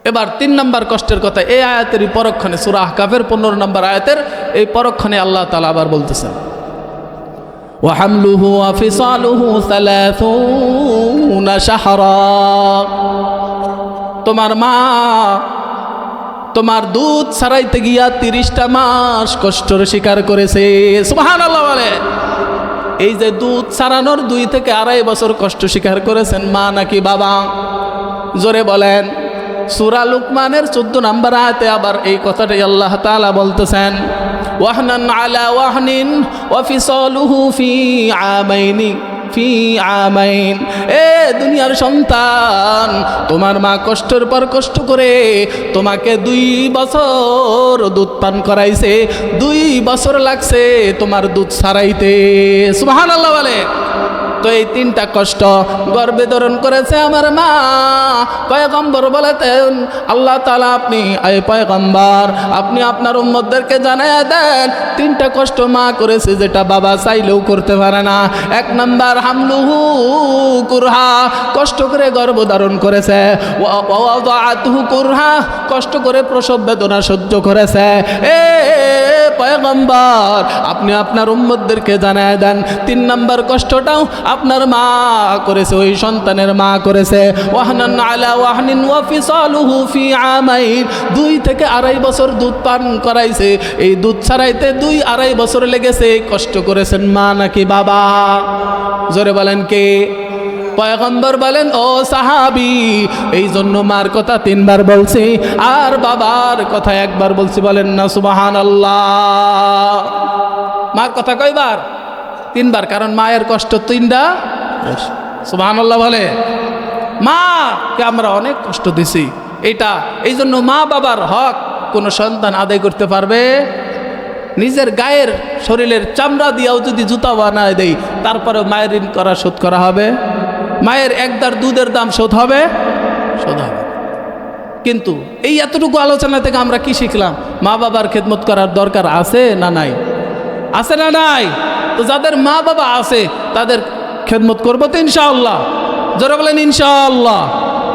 এবার 3 নাম্বার কষ্টের কথা এই আয়াতেরই পরক্ষণে, সূরা আহকাফের 15 নম্বর আয়াতের এই পরক্ষণে আল্লাহ তাআলা আবার বলতেছেন, ওয়া হামলুহু ওয়া ফিসালুহু 30 শাহরা। তোমার মা তোমার দুধ ছাড়াইতে গিয়া 30টা মাস কষ্টের স্বীকার করেছে। সুবহানাল্লাহ বলে। এই যে দুধ ছাড়ানোর 2 থেকে 2.5 বছর কষ্ট স্বীকার করেছেন মা নাকি বাবা? জোরে বলেন। সূরা লুকমানের 14 নম্বর আয়াতে আবার এই কথাটাই আল্লাহ তাআলা বলতেছেন, ওয়াহনান আলা ওয়াহনিন ওয়া ফিসালুহু ফি আমাইন। এ দুনিয়ার সন্তান, তোমার মা কষ্টের পর কষ্ট করে তোমাকে 2 বছর দুধ পান করাইছে, 2 বছর লাগছে তোমার দুধ ছাড়াইতে। সুবহানাল্লাহ বলে। তো এই 3টা কষ্ট গর্ভে ধারণ করেছে আমার মা। পয়গম্বর বলেছেন, আল্লাহ তাআলা আপনি এই পয়গম্বর, আপনি আপনার উম্মতদেরকে জানায়া দেন 3টা কষ্ট মা করেছে যেটা বাবা চাইলেও করতে পারে না। 1 নাম্বার হামলুহু কুরহা, কষ্ট করে গর্ভ ধারণ করেছে। ওয়া ওয়াদাআতুহু কুরহা, কষ্ট করে প্রসব বেদনা সহ্য করেছে। এ পয়গম্বর, আপনি আপনার উম্মতদেরকে জানায়া দেন 3 নাম্বার কষ্টটাও আপনার মা করেছে, ওই সন্তানের মা করেছে। ওয়াহনান আলা ওয়াহনিন ওয়া ফিসালুহু ফি আমাইন, 2 থেকে 2.5 বছর দুধ পান করাইছে। এই দুধ ছাড়াইতে 2-2.5 বছর লেগেছে। কষ্ট করেছেন মা নাকি বাবা? জোরে বলেন কে? পয়গম্বর বলেন, ও সাহাবী, এই জন্য মার কথা 3 বার বলছি আর বাবার কথা 1 বার বলছি। বলেন না সুবহানাল্লাহ। মার কথা কয়বার? 3 বার, কারণ মায়ের কষ্ট 3টা। সুবহানাল্লাহ বলে। মাকে আমরা অনেক কষ্ট দিছি, এটা এই জন্য মা বাবার হক কোনো সন্তান আদায় করতে পারবে? নিজের গায়ের শরীরের চামড়া দিয়েও যদি জুতা বানায় দেই, তারপরে মায়ের ঋণ করা শোধ করা হবে? মায়ের 1 দার দুধের দাম শোধ হবে? শোধ হবে। কিন্তু এই এতটুকু আলোচনা থেকে আমরা কি শিখলাম? মা বাবার খেদমত করার দরকার আছে না নাই? আছে না নাই? তো যাদের মা বাবা আছে তাদের খেদমত করবো তো ইনশাআল্লাহ। যারা বলেন ইনশাআল্লাহ।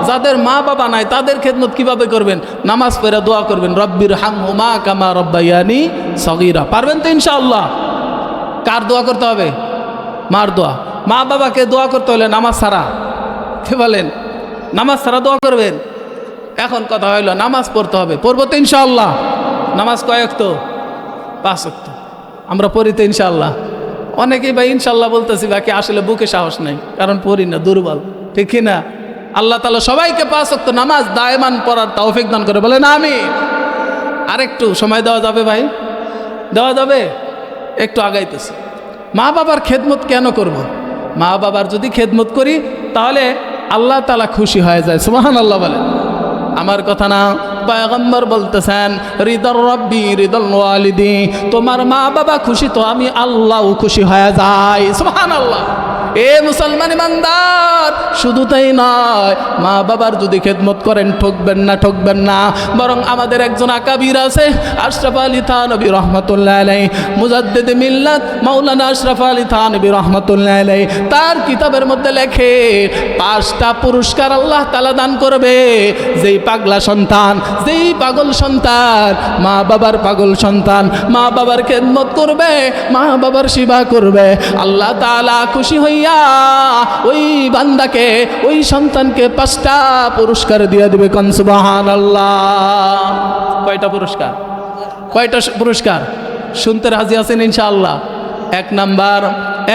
যাদের মা বাবা নাই তাদের খেদমত কিভাবে করবেন? নামাজ পড়ে দোয়া করবেন, রব্বির হামহুমা কামা রব্বায়ানি সগীরা। পারবেন তো ইনশাআল্লাহ? কার দোয়া করতে হবে? মার দোয়া। মা বাবাকে দোয়া করতে হলে নামাজ ছাড়া, কি বলেন? নামাজ ছাড়া দোয়া করবেন? এখন কথা হইল নামাজ পড়তে হবে, পড়বো তো ইনশাআল্লাহ। নামাজ কয় ওয়াক্ত? 5 ওয়াক্ত। আমরা পড়ি তো ইনশাআল্লাহ? অনেকেই ভাই ইনশাল্লাহ বলতেছি, বাকি আসলে বুকে সাহস নাই, কারণ পড়ি না, দুর্বল, ঠিক কি না? আল্লাহ তাআলা সবাইকে 5 ওয়াক্ত নামাজ দায়মান পড়ার তৌফিক দান করে, বলেন আমিন। আরেকটু সময় দেওয়া যাবে ভাই? দেওয়া যাবে? একটু আগাইতেছি। মা বাবার খেদমত কেন করব? মা বাবার যদি খেদমত করি তাহলে আল্লাহ তাআলা খুশি হয়ে যায়, সুবহানাল্লাহ বলেন। আমার কথা না, পয়গম্বর বলতেছেন রিদার রব্বি রিদাল ওয়ালিদি, তোমার মা বাবা খুশি তো আমি আল্লাহও খুশি হয়ে যাই, সুবহানাল্লাহ। এ মুসলমান ইমানদার, শুধু তাই নয়, মা বাবার যদি খেদমত করেন ঠকবেন না, ঠকবেন না। বরং আমাদের একজন আকাবির আছে, আশরাফ আলী থানভী রহমতুল্লাহ আলাইহি, মুজাদ্দিদ মিল্লাত মাওলানা আশরাফ আলী থানভী রহমতুল্লাহ আলাইহি, তার কিতাবের মধ্যে লেখে 5টা পুরস্কার আল্লাহ তাআলা দান করবে যেই পাগলা সন্তান, যেই পাগল সন্তান, মা বাবার পাগল সন্তান, মা বাবার খেদমত করবে, মা বাবার সেবা করবে, আল্লাহ তাআলা খুশি হইয়া ওই বান্দাকে, ওই সন্তানকে 5টা পুরস্কার দিয়ে দিবে, কোন সুবহানাল্লাহ। কয়টা পুরস্কার? কয়টা পুরস্কার? শুনতে রাজি আছেন ইনশাআল্লাহ?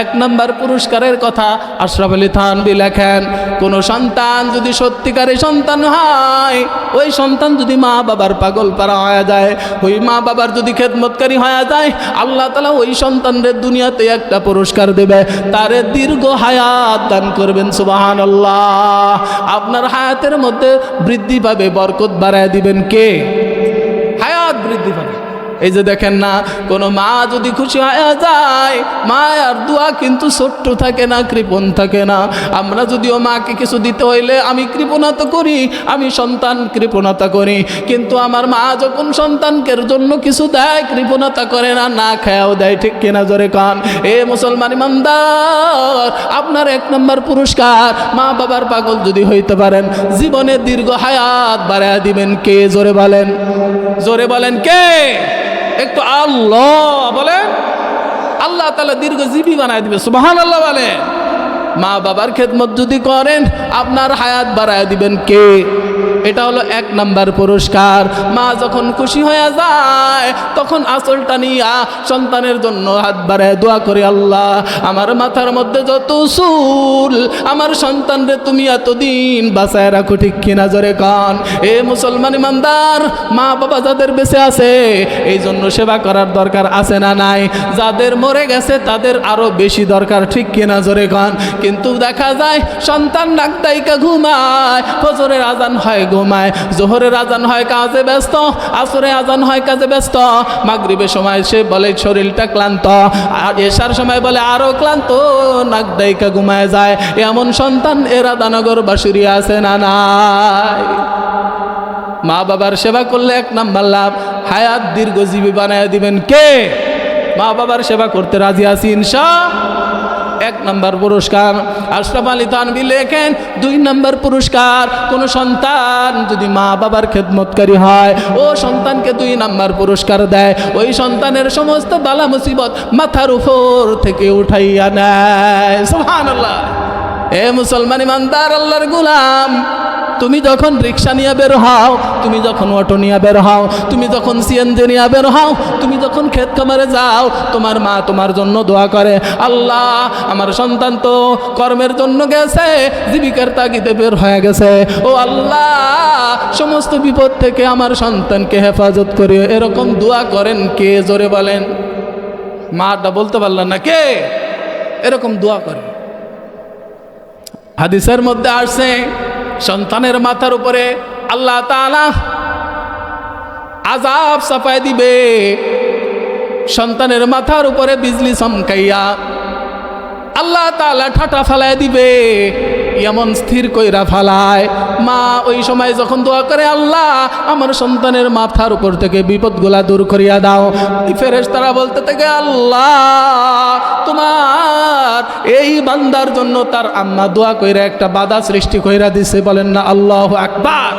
এক নাম্বার পুরস্কারের কথা আশরাফ আলী থানভী লেখেন, কোন সন্তান যদি সত্যিকারের সন্তান হয়, ওই সন্তান যদি মা বাবার পাগল পারা হয়ে যায়, ওই মা বাবার যদি খেদমতকারী হয়ে যায়, আল্লাহ তাআলা ওই সন্তানদের দুনিয়াতে একটা পুরস্কার দেবে, তারে দীর্ঘ হায়াত দান করবেন, সুবহানাল্লাহ। আপনার হায়াতের মধ্যে বৃদ্ধি পাবে, বরকত বাড়ায় দিবেন কে? হায়াত বৃদ্ধি পাবে। এই যে দেখেন না, কোনো মা যদি খুশি হয়ে যায়, মায়ের দোয়া কিন্তু ছোট্ট থাকে না, কৃপণ থাকে না। আমরা যদিও মাকে কিছু দিতে হইলে আমি কৃপণতা করি, আমি সন্তান কৃপণতা করি, কিন্তু আমার মা যখন সন্তানকের জন্য কিছু দেয় কৃপণতা করে না, না খায়াও দেয়, ঠিক কিনা জোরে কান? এ মুসলমান ইমানদার, আপনার 1 নম্বর পুরস্কার, মা বাবার পাগল যদি হইতে পারেন, জীবনে দীর্ঘ হায়াত বাড়ায় দিবেন কে? জোরে বলেন, জোরে বলেন কে? একটু আল্লাহ বলেন। আল্লাহ তাআলা দীর্ঘজীবী বানায় দিবে, সুবহানাল্লাহ বলেন। মা বাবার খেদমত যদি করেন, আপনার হায়াত বাড়ায় দিবেন কে? এটা হলো 1 নম্বর পুরস্কার। মা যখন খুশি হয়ে যায়, তখন আঁচলটা নিয়া সন্তানের জন্য হাত বাড়ায় দোয়া করে, আল্লাহ আমার মাথার মধ্যে যত চুল, আমার সন্তানরে তুমি এতদিন বাঁচায় রাখো, ঠিক কিনা জোরে কান? এ মুসলমান ইমানদার, মা বাবা যাদের বেঁচে আছে এই জন্য সেবা করার দরকার আছে না নাই? যাদের মরে গেছে তাদের আরো বেশি দরকার, ঠিক কিনা জোরে কান? কিন্তু দেখা যায় সন্তান ডাক দাইকা ঘুমায়, ফজরের আজান হয় ঘুমায়, জোহরের আজান হয় কাজে ব্যস্ত, আসরে আজান হয় কাজে ব্যস্ত, মাগরিবের সময় সে বলে শরীরটা ক্লান্ত, আর এশার সময় বলে আরো ক্লান্ত, নাক দাইকা ঘুমায় যায়। এমন সন্তান এরা দানগর বাসুরি আছে না নাই? মা বাবার সেবা করলে 1 নম্বর লাভ, হায়াত দীর্ঘজীবী বানায় দিবেন কে? মা বাবার সেবা করতে রাজি আছি ইনশাআল্লাহ। 1 নম্বর পুরস্কার। আশরাফ আলী থানভী লেখেন 2 নম্বর পুরস্কার, কোন সন্তান যদি মা বাবার খেদমতকারী হয়, ও সন্তানকে 2 নম্বর পুরস্কার দেয়, ওই সন্তানের সমস্ত বালা মুসিবত মাথার উপর থেকে উঠাইয়া নেয়, সুবহানাল্লাহ। এ মুসলমান ইমানদার, আল্লাহর গোলাম, তুমি যখন রিক্সা নিয়ে বের হও, তুমি যখন অটো নিয়ে বের হও, তুমি যখন সিএনজি নিয়ে বের হও, তুমি যখন ক্ষেত খামারে যাও, তোমার মা তোমার জন্য দোয়া করে, আল্লাহ আমার সন্তান তো কর্মের জন্য গেছে, জীবিকার তাগিদে বের হয়ে গেছে, ও আল্লাহ সমস্ত বিপদ থেকে আমার সন্তানকে হেফাজত করে। এরকম দোয়া করেন কে? জোরে বলেন। মাটা বলতে পারলেন না কে? এরকম দোয়া করে। হাদিসের মধ্যে আসছে, সন্তানের মাথার উপরে আল্লাহ তাআলা আযাব চাপায় দিবে, সন্তানের মাথার উপরে বিজলি চমকাইয়া আল্লাহ তাআলা ঠাটা ফালাই দিবে, এমন স্থির কইরা ফালায়। মা ওই সময় যখন দোয়া করে, আল্লাহ আমার সন্তানের মাথার উপর থেকে বিপদগুলা দূর করিয়া দাও, ফেরেশতারা বলতে থাকে, আল্লাহ তোমার এই বান্দার জন্য তার আম্মা দোয়া কইরা একটা বাধা সৃষ্টি কইরা দিছে, বলেন না আল্লাহু আকবার।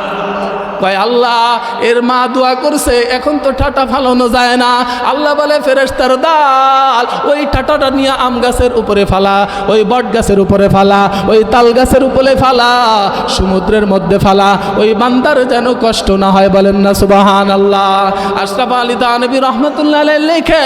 কয় আল্লাহ এর মা দোয়া করছে, এখন তো ঠাটা ফালানো যায় না। আল্লাহ বলে ফেরেশতার দল ওই ঠাটাটা নিয়ে আম গাছের উপরে ফালা, ওই বট গাছের উপরে ফালা, ওই তাল গাছের উপরে ফালা, সমুদ্রের মধ্যে ফালা, ওই বান্দার যেন কষ্ট না হয়। বলেন না সুবহানাল্লাহ। আশরাফ আলী থানভী রহমাতুল্লাহ আলাইহি লেখে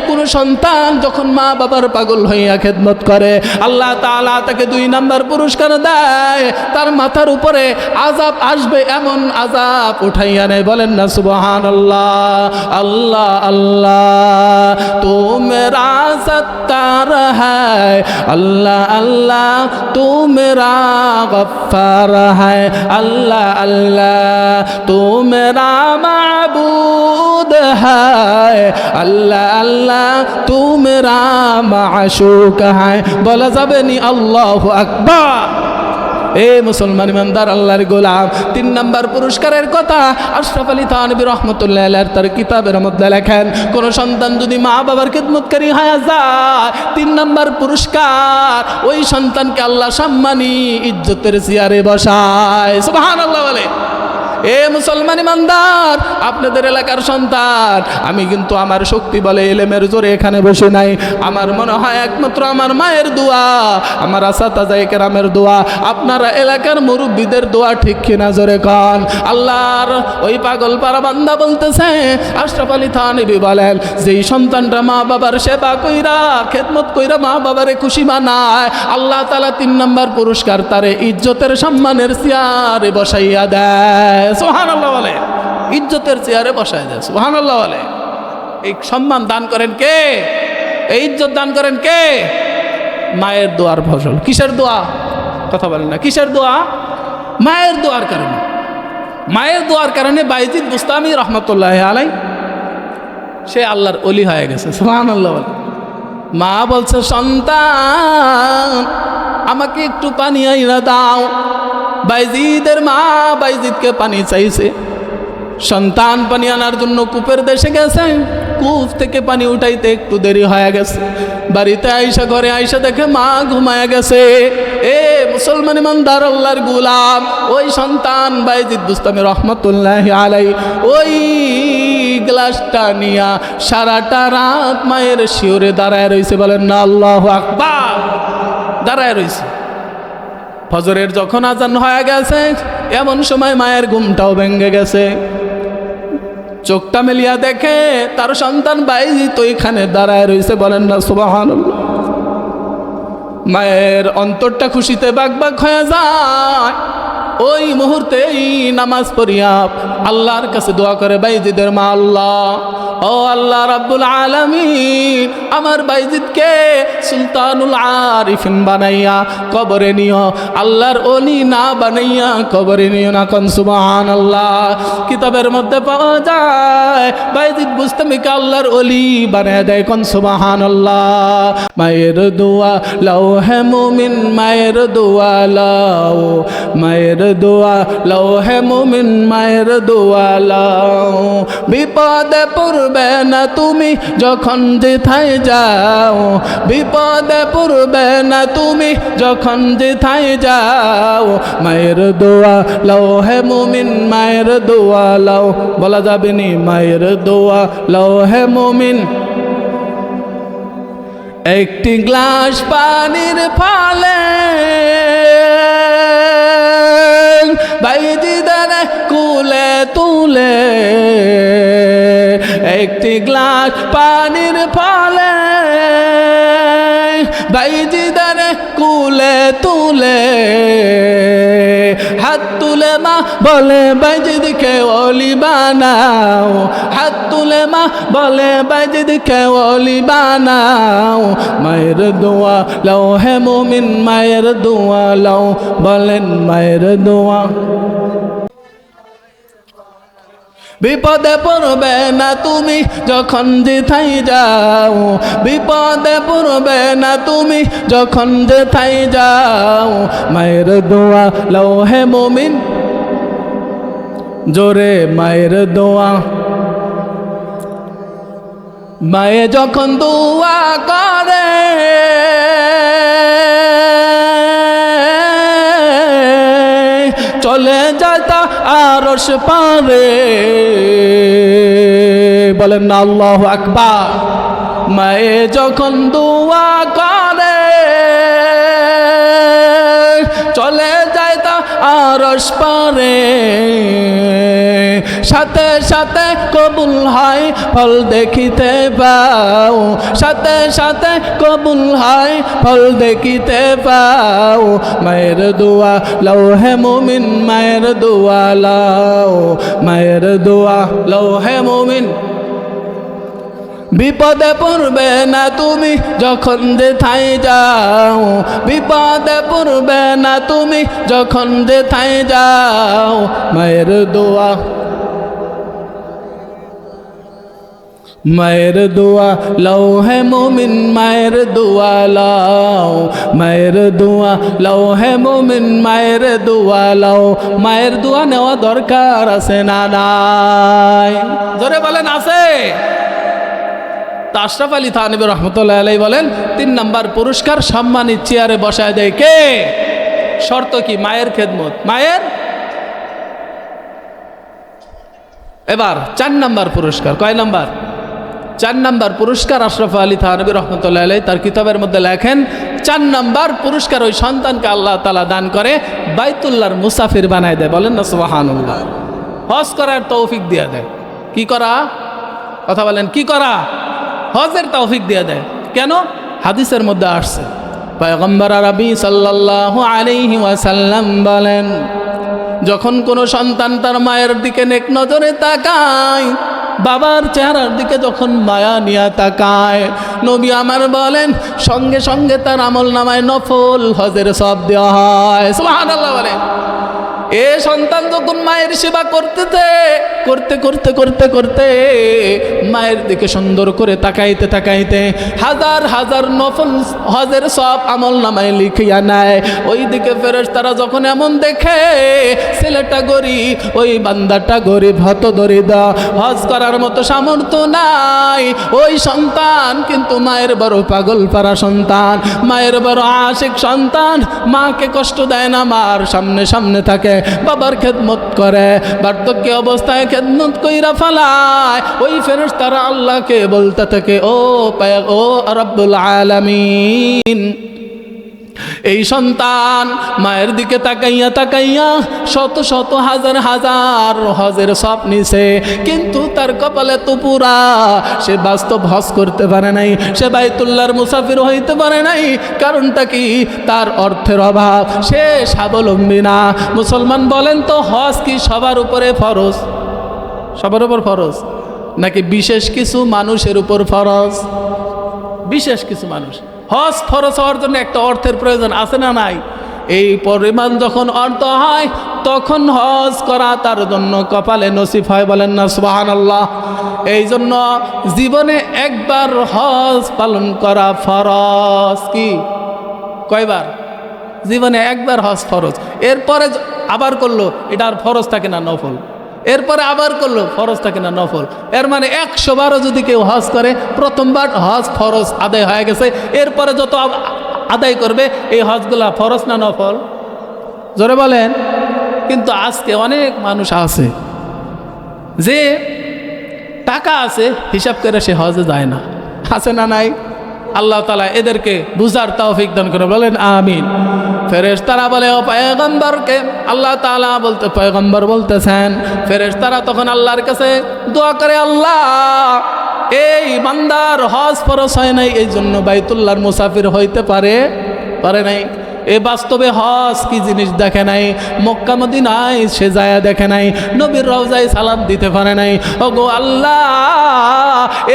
কোন সন্তান যখন মা বাবার পাগল হইয়া খেদমত করে, আল্লাহ তাআলা তাকে 2 নাম্বার পুরস্কার দেয়, তার মাথার উপরে আযাব আসবে এমন আযাব উঠাইয়া নেয়। বলেন না সুবহানাল্লাহ। আল্লাহ আল্লাহ তু মেরা সত্তার হ্যায়, আল্লাহ আল্লাহ তু মেরা গফফার হ্যায়, আল্লাহ আল্লাহ তু মেরা মাবুদ হ্যায়, আল্লাহ আল্লাহ তু মেরা মাশুক হ্যায়। বলা যাবে নি আল্লাহু আকবার। এ মুসলমান ইমানদার আল্লাহর গোলাম, 3 নাম্বার পুরস্কারের কথা আশরাফ আলী থানভী রহমাতুল্লাহ আলাইহি তার কিতাবের মধ্যে লেখেন, কোন সন্তান যদি মা বাবার খিদমতকারী হয়ে যায়, 3 নাম্বার পুরস্কার ওই সন্তানকে আল্লাহ সম্মানী ইজ্জতের চেয়ারে বসায়। সুবহানাল্লাহ বলে। এ মুসলমান ইমানদার, আপনাদের এলাকার সন্তান, আমি কিন্তু আমার শক্তি বলে এলেমের জোরে এখানে বসে নাই। আমার মনে হয় একমাত্র আমার মায়ের দোয়া, আমার আসাতাজায়ে কেরামের দোয়া, আপনারা এলাকার মুরব্বীদের দোয়া ঠিক কিনা জোরে কন। আল্লাহর ওই পাগল পারা বান্দা বলতেছে, আশরাফ আলী থানভী বলেন, যেই সন্তানরা মা বাবার সেবা কইরা খেদমত কইরা মা বাবারে খুশি বানায়, আল্লাহ তাআলা 3 নাম্বার পুরস্কার তারে ইজ্জতের সম্মানের চেয়ারে বসাইয়া দেয়। সুবহানাল্লাহ বলে। ইজ্জতের চেয়ারে বসায় দেয়। সুবহানাল্লাহ বলে। এই সম্মান দান করেন কে? এই ইজ্জত দান করেন কে? মায়ের দোয়ার ফসল। কিসের দোয়া? কথা বলেন না। কিসের দোয়া? মায়ের দোয়ার কারণে। মায়ের দোয়ার কারণে বাইজিদ বুস্তামি রহমতুল্লাহি আলাইহি সে আল্লাহর ওলি হয়ে গেছে। সুবহানাল্লাহ বলে। মা বলছে, সন্তান আমাকে একটু পানি আইনা দাও। বাইজিদের মা বাইজিদকে পানি চাইছে। সন্তান পানি আনার জন্য কূপের দেশে গেছে। কূপ থেকে পানি উঠাইতে একটু দেরি হয়ে গেছে। বাড়িতে আইসা ঘরে আইসা দেখে মা ঘুমায়া গেছে। এ মুসলমান ইমানদার আল্লাহর গোলাম, ওই সন্তান বাইজিদ বুস্তামি রহমতুল্লাহি আলাইহি ওই গ্লাসটা নিয়া সারাটা রাত মায়ের শিওরে দাঁড়ায় রইছে। বলেন না আল্লাহু আকবার। দাঁড়ায় রইছে। ফজরের যখন আজান হয়ে গেছে, এমন সময় মায়ের ঘুমটাও ভেঙে গেছে। চোখটা মেলিয়া দেখে তার সন্তান বাইজিদ ওইখানে দাঁড়ায় রইছে। বলেন না সুবহানাল্লাহ। মায়ের অন্তরটা খুশিতে বাকবাক হয়ে যায়। ওই মুহূর্তেই নামাজ পড়িয়া আল্লাহর কাছে দোয়া করে বাইজিদের মা, আল্লাহ ও আল্লাহ রাব্বুল আলামিন, আমার বাইজিদকে সুলতানুল আরিফিন বানাইয়া কবরে নিও, আল্লাহর ওলি না বানাইয়া কবরে নিও না। কোন সুবহানাল্লাহ। কিতাবের মধ্যে পাওয়া যায় বাইজিদ বুস্তামিকে আল্লাহর ওলি বানায় দেয়। কোন সুবহানাল্লাহ। মায়ের দোয়া লাও হে মুমিন, মায়ের দোয়া লাও, মায়ের দোয়া লাও হে মুমিন, মায়ের দোয়া লাও। বিপদে পড়বে না তুমি যখন যেথায় যাও, বিপদে পড়বে না তুমি যখন যেথায় যাও। মায়ের দোয়া লাও হে মুমিন, মায়ের দোয়া লাও। বলা যাবে নি মায়ের দোয়া লাও হে মুমিন। একটি গ্লাস পানির ফলে বাইজিদের কুলে তুলে, একটি গ্লাস পানির ফলে বাইজিদের কুলে তুলে। হাত তুলে মা বলে বাইজিদকে ওলি বানাও, হাত তুলে মা বলে বাইজিদকে ওলি বানাও। মায়ের দোয়া লাও হে মুমিন, মায়ের দোয়া লাও। বলেন মায়ের দোয়া। বিপদে পড়বে না তুমি যখন যেথায় যাও, বিপদে পড়বে না তুমি যখন যেথায় যাও। মায়ের দোয়া লাও হে মুমিন। জোরে মায়ের দোয়া। মায়ে যখন দোয়া করে চলে যায় তা আরশ পারে। বলেন না আল্লাহু আকবার। মায়ে যখন দোয়া করে চলে যায় তা আরশ পারে, সাথে সাথে কবুল হয় ফল দেখিতে পাও, সাথে সাথে কবুল হয় ফল দেখিতে পাও। মায়ের দোয়া লৌহে মুমিন, মায়ের দোয়া লাও, মায়ের দোয়া লৌহে মুমিন। বিপদে পড়বে না তুমি যখন যেথায় যাও, বিপদে পড়বে না তুমি যখন যেথায় যাও। মায়ের দোয়া, মায়ের দোয়া লৌহে মুমিন, মায়ের দোয়া লাও, মায়ের দোয়া লৌহে মুমিন, মায়ের দোয়া লাও। মায়ের দোয়া নেওয়া দরকার আছে না নাই? জোরে বলেন আছে? আশরাফ আলী থানভী রহমতুল্লাহ আলাইহি বলেন 3 নাম্বার পুরস্কার সম্মানিত চেয়ারে বসায় দেয় কে? শর্ত কি? মায়ের খেদমত। মায়ের এবার 4 নাম্বার পুরস্কার। কয় নাম্বার? 4 নাম্বার পুরস্কার। আশরাফ আলী থানভী রহমতুল্লাহ আলাইহি তার কিতাবের মধ্যে লেখেন 4 নাম্বার পুরস্কার ওই সন্তানকে আল্লাহ তাআলা দান করে বাইতুল্লাহর মুসাফির বানায় দেয়। বলেন না সুবহানাল্লাহ। হজ করার তৌফিক দিয়ে দেয়। কি করা? কথা বলেন, কি করা? হজের তৌফিক দিয়ে দেয়। কেন? হাদিসের মধ্যে আসছে, পয়গম্বর আরবি সাল্লাল্লাহু আলাইহি ওয়াসাল্লাম বলেন, যখন কোনো সন্তান তার মায়ের দিকে নেক নজরে তাকায়, বাবার চেহারার দিকে যখন মায়া নিয়ে তাকায়, নবী আমার বলেন সঙ্গে সঙ্গে তার আমল নামায় নফল হজের সওয়াব দেওয়া হয়। সুবহানাল্লাহ বলেন। এ সন্তান যখন মায়ের সেবা করতে করতে করতে করতে মায়ের দিকে সুন্দর করে তাকাইতে তাকাইতে হাজার হাজার নফল হজের সব আমল নামায় লিখিয়া নেয়। ওই দিকে ফেরেশতারা যখন এমন দেখে ছেলেটা গরিব, ওই বান্দাটা গরিব, হত দরিদ্র, হজ করার মতো সামর্থ্য নাই, ওই সন্তান কিন্তু মায়ের বড় পাগল পারা সন্তান, মায়ের বড় আশিক সন্তান, মাকে কষ্ট দেয় না, মার সামনে সামনে থাকে, বাবার খেদমত করে, বার্ধক্য অবস্থায় খেদমত কইরা ফেলায়। ওই ফেরেশতারা আল্লাহকে বলতে থাকে, ও রব্বুল আলামিন, এই সন্তান মায়ের দিকে তাকাইয়া তাকাইয়া শত শত হাজার হাজার হজের সওয়াব নিছে, কিন্তু তার কপালে তো পুরা, সে বাস্তব হজ করতে পারে নাই, সে বাইতুল্লাহর মুসাফির হইতে পারে নাই। কারণটা কি? তার অর্থের অভাব, সে স্বাবলম্বী না। মুসলমান বলেন তো, হজ কি সবার উপরে ফরজ? সবার উপর ফরজ নাকি বিশেষ কিছু মানুষের উপর ফরজ? বিশেষ কিছু মানুষ। হজ ফরজ হওয়ার জন্য একটা অর্থের প্রয়োজন আছে না নাই? এই পরিমাণ যখন অর্থ হয় তখন হজ করা তার জন্য কপালে নসিব হয়। বলেন না সুবহানাল্লাহ। এই জন্য জীবনে একবার হজ পালন করা ফরজ। কি? কয়বার? জীবনে একবার হজ ফরজ, এরপরে আবার করলো এটা আর ফরজ থাকে না, নফল। এরপরে আবার করলো, ফরজ থাকে না, নফল। এর মানে 100 বারও যদি কেউ হজ করে, প্রথমবার হজ ফরজ আদায় হয়ে গেছে, এরপরে যত আদায় করবে এই হজগুলা ফরজ না নফল? জোরে বলেন। কিন্তু আজকে অনেক মানুষ আছে যে টাকা আছে, হিসাব করে সে হজে যায় না। আছে না নাই? আল্লাহ তাআলা এদেরকে বুঝার তৌফিক দান করে। বলেন আমিন। ফেরেশতারা বলে, ও পয়গম্বরকে আল্লাহ তাআলা বলতে, পয়গম্বর বলতেছেন, ফেরেশতারা তখন আল্লাহর কাছে দোয়া করে, আল্লাহ এই বান্দার হজ ফরজ হয় নাই, এই জন্য বাইতুল্লাহর মুসাফির হইতে পারে নাই। এ বাস্তবে হজ কি জিনিস দেখে নাই, মক্কা মদিনায় সে যায় দেখে নাই, নবীর রওজায় সালাম দিতে পারে নাই। ওগো আল্লাহ,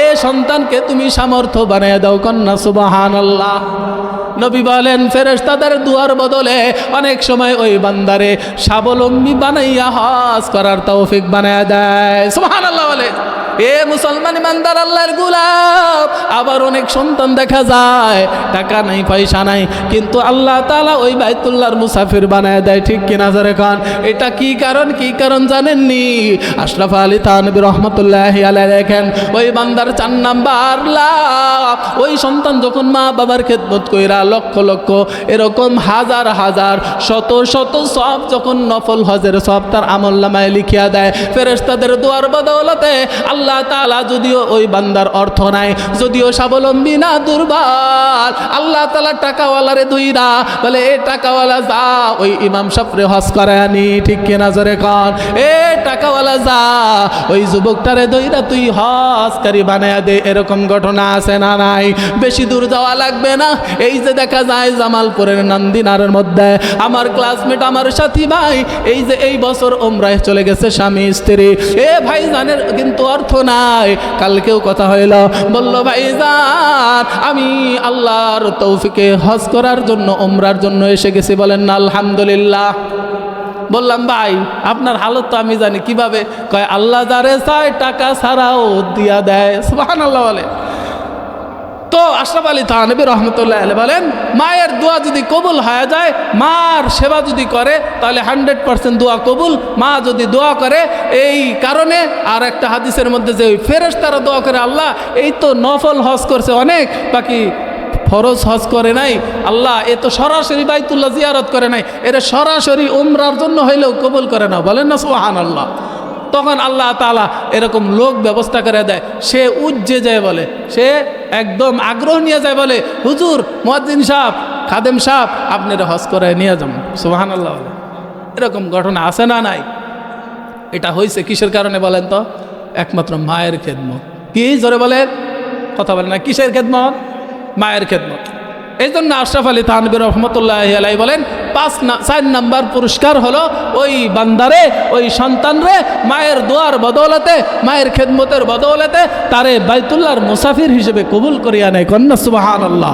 এ সন্তানকে তুমি সামর্থ্য বানিয়ে দাও, কন্যা সুবহানাল্লাহ। নবী বলেন, ফেরেশতাদের দুয়ার বদলে অনেক সময় ওই বান্দারে স্বাবলম্বী বানাইয়া হজ করার তৌফিক বানায় দেয়। সুবহানাল্লাহ বলে। এ মুসলমান ইমানদার আল্লাহর গোলাম, আবার অনেক সন্তান দেখা যায় টাকা নাই পয়সা নাই, কিন্তু আল্লাহ তাআলা ওই বাইতুল্লাহর মুসাফির বানায় দেয়, ঠিক কিনা জোরে খান? এটা কি কারণ জানেননি? আশরাফ আলী থানভী রহমতুল্লাহি আলাইহি দেখেন ওই বান্দার 4 নাম্বার লাভ, ওই সন্তান যখন মা বাবার খেদমত কইরা লক্ষ লক্ষ এরকম হাজার হাজার শত শত সব যখন নফল হজের সব তার আমলনামায় লিখিয়া দেয় ফেরেশতাদের দোয়ার বদৌলতে, আল্লাহ তাআলা যদিও ওই বান্দার অর্থ নাই, যদিও স্বাবলম্বী না, দুর্বল, আল্লাহ তাআলা টাকাওয়ালারে ধুইরা বলে এ টাকাওয়ালা যা ওই ইমাম সাহেবরে হজ করে আনি, ঠিক কিনা জোরে কন? এ টাকাওয়ালা যা ওই যুবকটারে ধইরা তুই হজকারী বানায়া দে। এরকম ঘটনা আছে না নাই? বেশি দূর যাওয়া লাগবে না, এই যে দেখা যায় জামালপুরের নন্দিনারের মধ্যে আমার ক্লাসমেট, আমার সাথী ভাই, এই যে এই বছর উমরায় চলে গেছে স্বামী স্ত্রী। এ ভাই জানের কিন্তু অর্থ নাই, কালকেও কথা হইল, বলল ভাইজান আমি আল্লাহর তৌফিকে হজ করার জন্য উমরার জন্য এসে গেছি, বলেন না আলহামদুলিল্লাহ। বললাম ভাই আপনার হালত তো আমি জানি, কিভাবে? কয় আল্লাহ যারে চায় টাকা ছাড়াও দিয়া দেয়, সুবহানাল্লাহ বলে। তো আশরাফ আলী থানভী রহমতুল্লাহ আলাইহি বলেন মায়ের দোয়া যদি কবুল হয়ে যায়, মার সেবা যদি করে তাহলে 100% দোয়া কবুল। মা যদি দোয়া করে এই কারণে, আর একটা হাদিসের মধ্যে যে ওই ফেরেশতারা দোয়া করে আল্লাহ এই তো নফল হজ করছে অনেক, বাকি ফরজ হজ করে নাই, আল্লাহ এ তো সরাসরি বাইতুল্লাহ জিয়ারত করে নাই, এরা সরাসরি উমরার জন্য হইলেও কবুল করে না, বলেন না সুবহানাল্লাহ। তখন আল্লাহ তাআলা এরকম লোক ব্যবস্থা করে দেয়, সে উজ্জে যায় বলে, সে একদম আগ্রহ নিয়ে যায় বলে হুজুর মুয়াজ্জিন সাহেব খাদেম সাহেব আপনারা হজ করে নিয়ে যান, সুবহানাল্লাহ বলে। এরকম ঘটনা আছে না নাই? এটা হয়েছে কিসের কারণে বলেন তো? একমাত্র মায়ের খেদমত। কি জোরে বলে কথা বলে না, কিসের খেদমত? মায়ের খেদমত। এই জন্য আশরাফ আলী থানভী রহমতুল্লাহি আলাইহি বলেন 4 নাম্বার পুরস্কার হলো ওই বান্দারে, ওই সন্তানরে মায়ের দোয়ার বদৌলতে, মায়ের খেদমতের বদৌলতে তারে বাইতুল্লাহর মুসাফির হিসেবে কবুল করিয়া নেয়, কন্যা সুবহানাল্লাহ।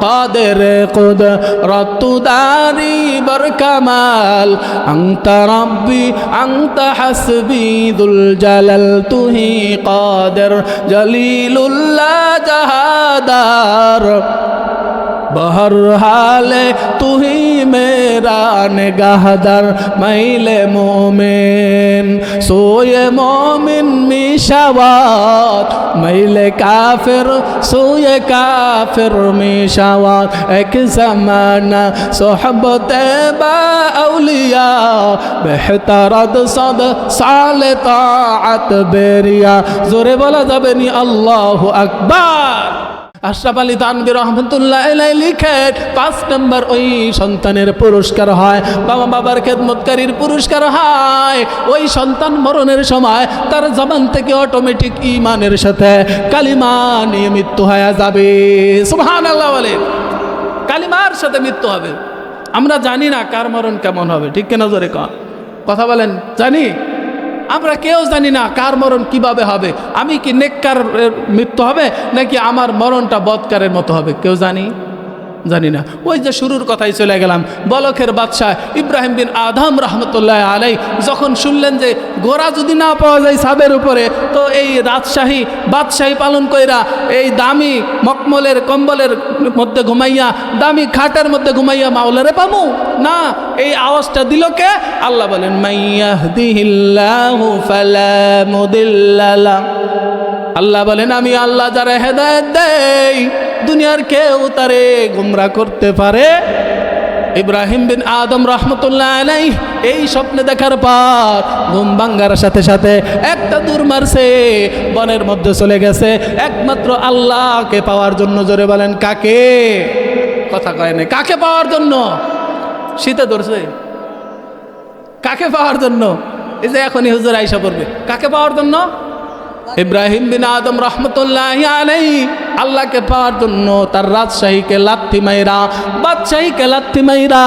কাদের কুদরতু দারি বরকামাল আনতা রাব্বি আনতা হাসবি দুল জালাল তুহি কাদের জলিলুল্লাহ জাহাদার बहर हाले तू ही मेरा निगाहदार माइले मोमिन सोए मोमिन मिशावात माइले काफिर सोए काफिर मिशावात एक ज़माना सोहबते बा औलिया बेहतरद सद साले ताअत बेरिया जोरे बोला जाबे नी अल्लाहु আকবার। আশরাফ আলী থানভী রহমতুল্লাহ আলাইহি লিখেন 5 নম্বর ওই সন্তানের পুরস্কার হয়, বাবা বাবার খেদমতকারীর পুরস্কার হয়। ওই সন্তান মরণের সময় তার জবান থেকে অটোমেটিক ঈমানের সাথে কালিমা নিয়ে মৃত্যু হয়ে যাবে, সুবহানাল্লাহ বলে। কালিমার সাথে মৃত্যু হবে। আমরা জানি না কার মরণ কেমন হবে, ঠিক কিনা জোরে কথা বলেন? জানি? আমরা কেউ জানি না কার মরণ কিভাবে হবে। আমি কি নেককার মৃত্যু হবে নাকি আমার মরণটা বদকারের মতো হবে, কেউ জানি না। ওই যে শুরুর কথাই চলে গেলাম, বলখের বাদশাহ ইব্রাহিম বিন আদম রহমতুল্লাহ আলাইহি যখন শুনলেন যে গোরা যদি না পাওয়া যায় সাবের উপরে, তো এই বাদশাহী পালন কইরা এই দামি মকমলের কম্বলের মধ্যে ঘুমাইয়া, দামি খাটের মধ্যে ঘুমাইয়া মাওলারে পামু না। এই আওয়াজটা দিল কে? আল্লাহ বলেন মাইয়াহদিহিল্লাহু ফালা মুদিল্লা লাহু। আল্লাহ বলেন আমি আল্লাহ যারা হেদায়েত দেই দুনিয়ার কেউ তারে গুমরা করতে পারে। ইব্রাহিম বিন আদম রহমতুল্লাহ আলাইহি এই স্বপ্নে দেখার পর ঘুম ভাঙ্গার সাথে সাথে একটা দূর মারছে, বনের মধ্যে চলে গেছে একমাত্র আল্লাহকে পাওয়ার জন্য। জোরে বলেন কাকে? কথা কয় না, কাকে পাওয়ার জন্য? শীতে ধরছে, কাকে পাওয়ার জন্য? এই যে এখনই হুজুর আইসা পড়বে, কাকে পাওয়ার জন্য? ইব্রাহিম বিন আদম রহমতুল্লাহ আলাইহি আল্লাহকে পাওয়ার জন্য তার বাদশাহীকে লাথি মাইরা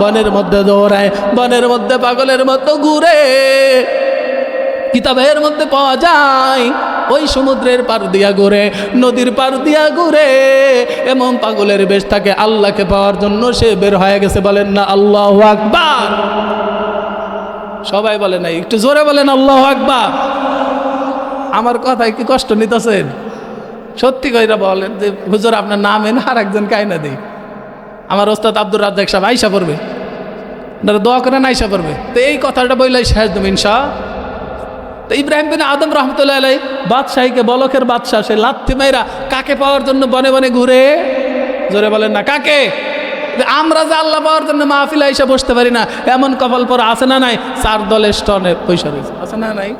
বনের মধ্যে দৌড়ায়, বনের মধ্যে পাগলের মতো ঘুরে। কিতাবের মধ্যে পাওয়া যায় ওই সমুদ্রের পার দিয়া ঘুরে, নদীর পার দিয়া ঘুরে, এমন পাগলের বেশ থাকে। আল্লাহকে পাওয়ার জন্য সে বের হয়ে গেছে, বলেন না আল্লাহু আকবার। সবাই বলে না, একটু জোরে বলেন আল্লাহু আকবার। আমার কথায় কি কষ্ট নিতেছেন? সত্যি কইরা বলেন যে হুজুর আপনার নাম এনে আর একজন কায়না দেই। আমার ওস্তাদ আব্দুর রাজ্জাক সাহেব আইসা পড়বে, আপনারা দোয়া করেন আইসা পড়বে। তো এই কথাটা বললাই শেষ দেব ইনশাআল্লাহ। তো ইব্রাহিম বিন আদম রহমতুল্লাহ আলাই বাদশাহীকে, বলকের বাদশাহ, সে লাথি মাইরা কাকে পাওয়ার জন্য বনে বনে ঘুরে? জোরে বলেন না কাকে? আমরা যে আল্লাহ পাওয়ার জন্য মাহফিলে এসে বসতে পারি না, এমন কপাল পর আছে না নাই? 4 দলের স্টলে পয়সা রয়েছে, আছে না নাই?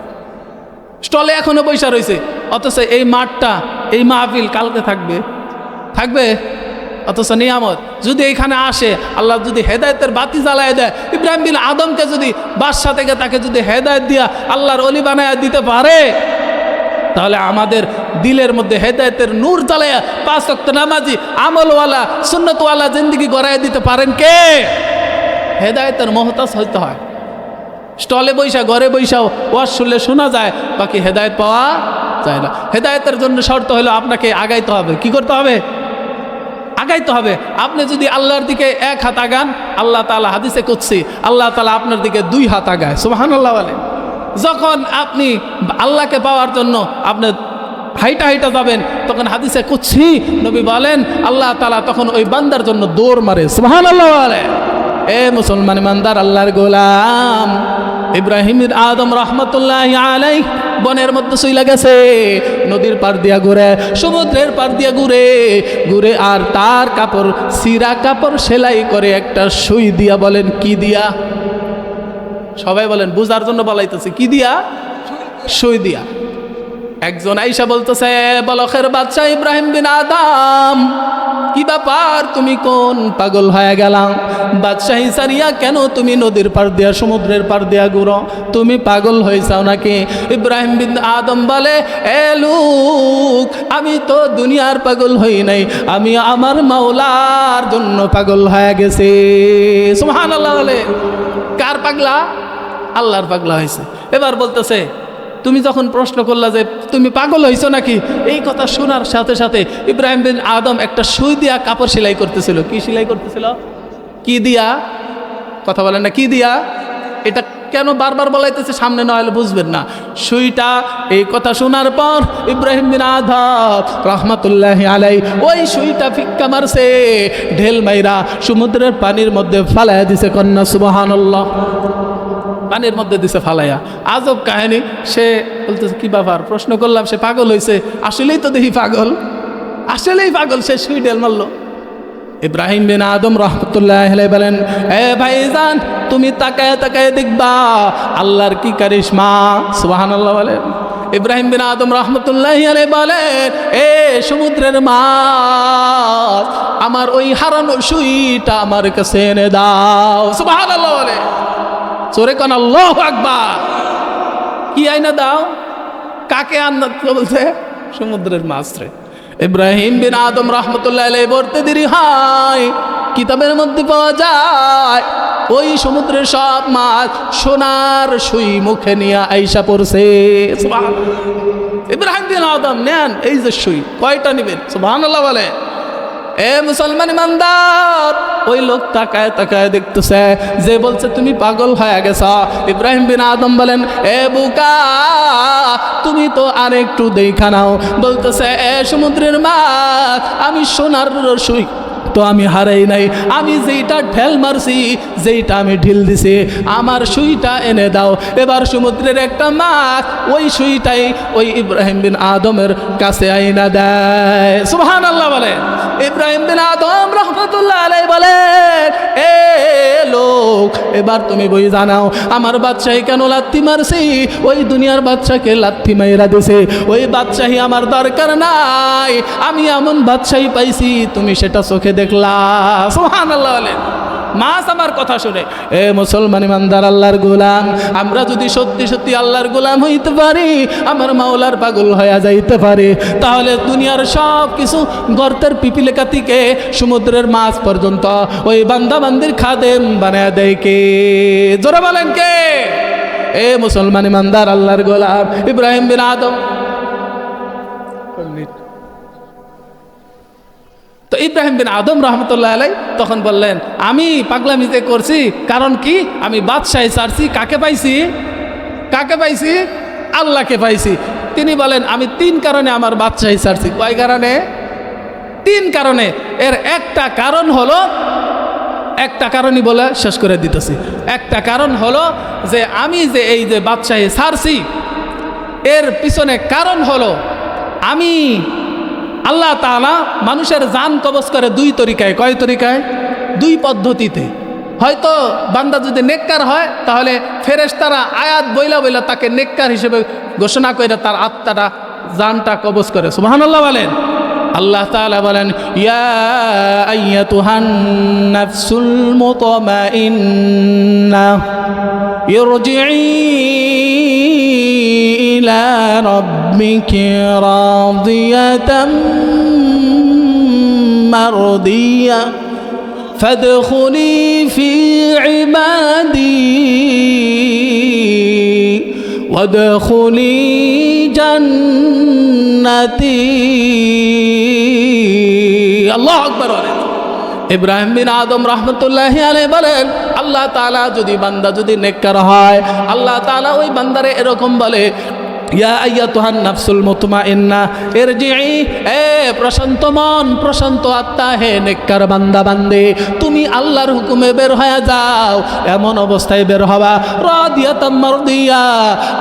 স্টলে এখনো পয়সা রয়েছে, অথচ এই মাঠটা, এই মাহফিল কালকে থাকবে, থাকবে। অথচ নিয়ামত যদি এখানে আসে, আল্লাহ যদি হেদায়েতের বাতি জ্বালায় দেয়, ইব্রাহিম বিন আদমকে যদি বাদশা থেকে তাকে যদি হেদায়েত দিয়া আল্লাহর ওলি বানায় দিতে পারে, তাহলে আমাদের দিলের মধ্যে হেদায়েতের নূর জ্বালায়া 5 ওয়াক্ত নামাজি, আমলওয়ালা, সুন্নতওয়ালা জিন্দেগি গড়ায় দিতে পারেন কে? হেদায়েতের মহতাজ হইতে হয়। স্টলে বৈশা, ঘরে বৈশাও ওয়াজ শুনলে শোনা যায়, বাকি হেদায়েত পাওয়া যায় না। হেদায়েতের জন্য শর্ত হলো আপনাকে আগাইতে হবে। কি করতে হবে? আগাইতে হবে। আপনি যদি আল্লাহর দিকে 1 হাত আগান, আল্লাহ তাআলা হাদিসে কুদসি, আল্লাহ তাআলা আপনার দিকে 2 হাত আগায়। সুবহানাল্লাহ বলেন। যখন আপনি আল্লাহকে পাওয়ার জন্য আপনি হাইটা হাইটা যাবেন, তখন হাদিসে কুদসি নবী বলেন আল্লাহ তাআলা তখন ওই বান্দার জন্য দৌড় মারে। সুবহানাল্লাহ বলেন। এ মুসলমান ইমানদার আল্লাহর গোলাম, ইব্রাহিম আদম রহমতুল্লাহি আলাইহি বনের মধ্যে চইলা গেছে, নদীর পার দিয়া ঘুরে, সমুদ্রের পার দিয়া ঘুরে ঘুরে, আর তার কাপড়, সিরা কাপড় সেলাই করে একটা সুই দিয়া। বলেন কি দিয়া? সবাই বলেন, বুঝার জন্য বলাইতেছে, কি দিয়া? সুই দিয়া। একজন আইসা বলতেছে, বলখের বাদশা ইব্রাহিম বিন আদম, কি ব্যাপার, তুমি কোন পাগল হয়ে গেলাম? বাদশাহী সারিয়া কেন তুমি নদীর পার দিয়া, সমুদ্রের পার দিয়া ঘুরো? তুমি পাগল হয়েছাও নাকি? ইব্রাহিম বিন আদম বলে, এ লোক, আমি তো দুনিয়ার পাগল হই নাই, আমি আমার মাওলার জন্য পাগল হয়ে গেছি। সুবহানাল্লাহ বলে। কার পাগলা? আল্লাহর পাগলা হয়েছে। এবার বলতেছে, তুমি যখন প্রশ্ন করলা যে তুমি পাগল হইছো নাকি, এই কথা শোনার সাথে সাথে ইব্রাহিম বিন আদম একটা সুই দিয়া কাপড় সেলাই করতেছিল। কি সেলাই করতেছিল? কি দিয়া? কথা বলেন না, কি দিয়া? এটা কেন বারবার বলাইতেছে? সামনে না হলে বুঝবেন না। সুইটা, এই কথা শোনার পর ইব্রাহিম বিন আদম রহমতুল্লাহি আলাইহি ওই সুইটা ফিক্কা মারছে, ঢেল মাইরা সমুদ্রের পানির মধ্যে ফালাইয়া দিছে। কন্যা সুবহানাল্লাহ। পানির মধ্যে দিছে ফালাইয়া। আজব কাহিনী। সে বলতেছে, কি ব্যাপার? প্রশ্ন করলাম, সে পাগল হয়েছে। আসলেই তো দেখি পাগল, আসলেই পাগল। সে সুই ঢেল মারলো। ইব্রাহিম বিন আদম রহমতুল্লাহ আলাইহি বলেন, এ ভাইজান, তুমি তাকায় তাকায় দেখবা আল্লাহর কি কারিশমা। সুবহানাল্লাহ বলেন। ইব্রাহিম বিন আদম রহমতুল্লাহ আলাইহি বলেন, এ সমুদ্রের মাছ, আমার ওই হারানো সুইটা আমার কাছে এনে দাও। সুবহানাল্লাহ বলে। চোরে কোন আল্লাহু আকবার। কি আইনা দাও? কাকে আনতে বলছে? সমুদ্রের মাছ রে। ইব্রাহিম বিন আদম রহমতুল্লাহ আলাইহি বলতে দেরি হয়, কিতাবের মধ্যে পাওয়া যায় ওই সমুদ্রের সব মাছ সোনার সুই মুখে নিয়ে আইসা পড়ছে। সুবহানাল্লাহ। ইব্রাহিম বিন আদম নেন এই যে সুই, কয়টা নেবেন? সুবহানাল্লাহ বলে। এ মুসলমান ইমানদার, ওই লোক তাকায় তাকায় দেখতেছে, যে বলছে তুমি পাগল হয়ে গেছ। ইব্রাহিম বিন আদম বলেন, এ বুকা, তুমি তো আর একটু দেখা নাও। বলতেছে, এ সমুদ্রের মাছ, আমি সোনার সুই তো আমি হারাই নাই, আমি যেইটা ঢেল মারছি, যেইটা আমি ঢিল দিছি, আমার সুইটা এনে দাও। এবার সমুদ্রের একটা মাছ ওই সুইটাই ওই ইব্রাহিম বিন আদমের কাছে আইনা দেয়। সুবহানাল্লাহ বলে। ইব্রাহিম বিন আদম রহমতুল্লাহ আলাইহি বলে, এ লোক, এবার তুমি বই জানাও আমার বাদশাহী কেন লাথি মারছি? ওই দুনিয়ার বাদশাকে লাথি মাইরা দিছে, ওই বাদশাহী আমার দরকার নাই, আমি এমন বাদশাহী পাইছি, তুমি সেটা চোখে দেখলা। সুবহানাল্লাহ বলেন। মাছ আমার কথা শুনে। এ মুসলমান ইমানদার আল্লাহর গোলাম, আমরা যদি সত্যি সত্যি আল্লাহর গোলাম হইতে পারি, আমার মাওলার পাগল হয়ে যাইতে পারি, তাহলে দুনিয়ার সব কিছু, গর্তের পিপিলিকা থেকে সমুদ্রের মাছ পর্যন্ত ওই বান্দা বান্দির খাদেম বানায় দেয় কে? জোরে বলেন কে? এ মুসলমান ইমানদার আল্লাহর গোলাম ইব্রাহিম বিন আদম। তো ইব্রাহিম বিন আদম রহমতুল্লাহ আলাইহি তখন বললেন, আমি পাগলামিতে করছি, কারণ কি? আমি বাদশাহী চাচ্ছি, কাকে পাইছি? কাকে পাইছি? আল্লাহকে পাইছি। তিনি বলেন আমি 3 কারণে আমার বাদশাহী ছাড়ছি। কয় কারণে? 3 কারণে। এর একটা কারণ হলো, একটা কারণই বলে শেষ করে দিতেছি। একটা কারণ হলো যে আমি যে এই যে বাদশাহী ছাড়ছি, এর পিছনে কারণ হলো আমি আল্লাহ তাআলা মানুষের জান কবজ করে 2 তরিকায়। কয় তরিকায়? 2 পদ্ধতিতে। হয়তো বান্দা যদি নেককার হয় তাহলে ফেরেশতারা আয়াত বইলা বইলা তাকে নেককার হিসেবে ঘোষণা করে তার আত্মাটা জানটা কবজ করে। সুবহানাল্লাহ বলেন। আল্লাহ তাআলা বলেন ইয়া আইয়াতুহান নাফসুল মুতমাইন্না ইরজিই ইলা রাব্বিকি রাদিয়াতাম মারদিয়া ফাদখুলি ফি ইবাদি ওয়াদখুলি জান্নাতি। আল্লাহু আকবার বলেন। ইব্রাহিম বিন আদম রাহমাতুল্লাহি আলাইহি বলেন আল্লাহ তাআলা যদি বান্দা যদি নেককার হয়, আল্লাহ তাআলা ওই বান্দারে এরকম বলে ইয়া আইয়াতুহান নাফসুল মুতমাইন্না ইরজিই, এ প্রশান্ত মন প্রশান্ত আত্মা, হে নেককার বান্দা বান্দে, তুমি আল্লাহর হুকুমে বের হয়ে যাও। এমন অবস্থায় বের হবা রাদিয়াতাম মারদিয়া,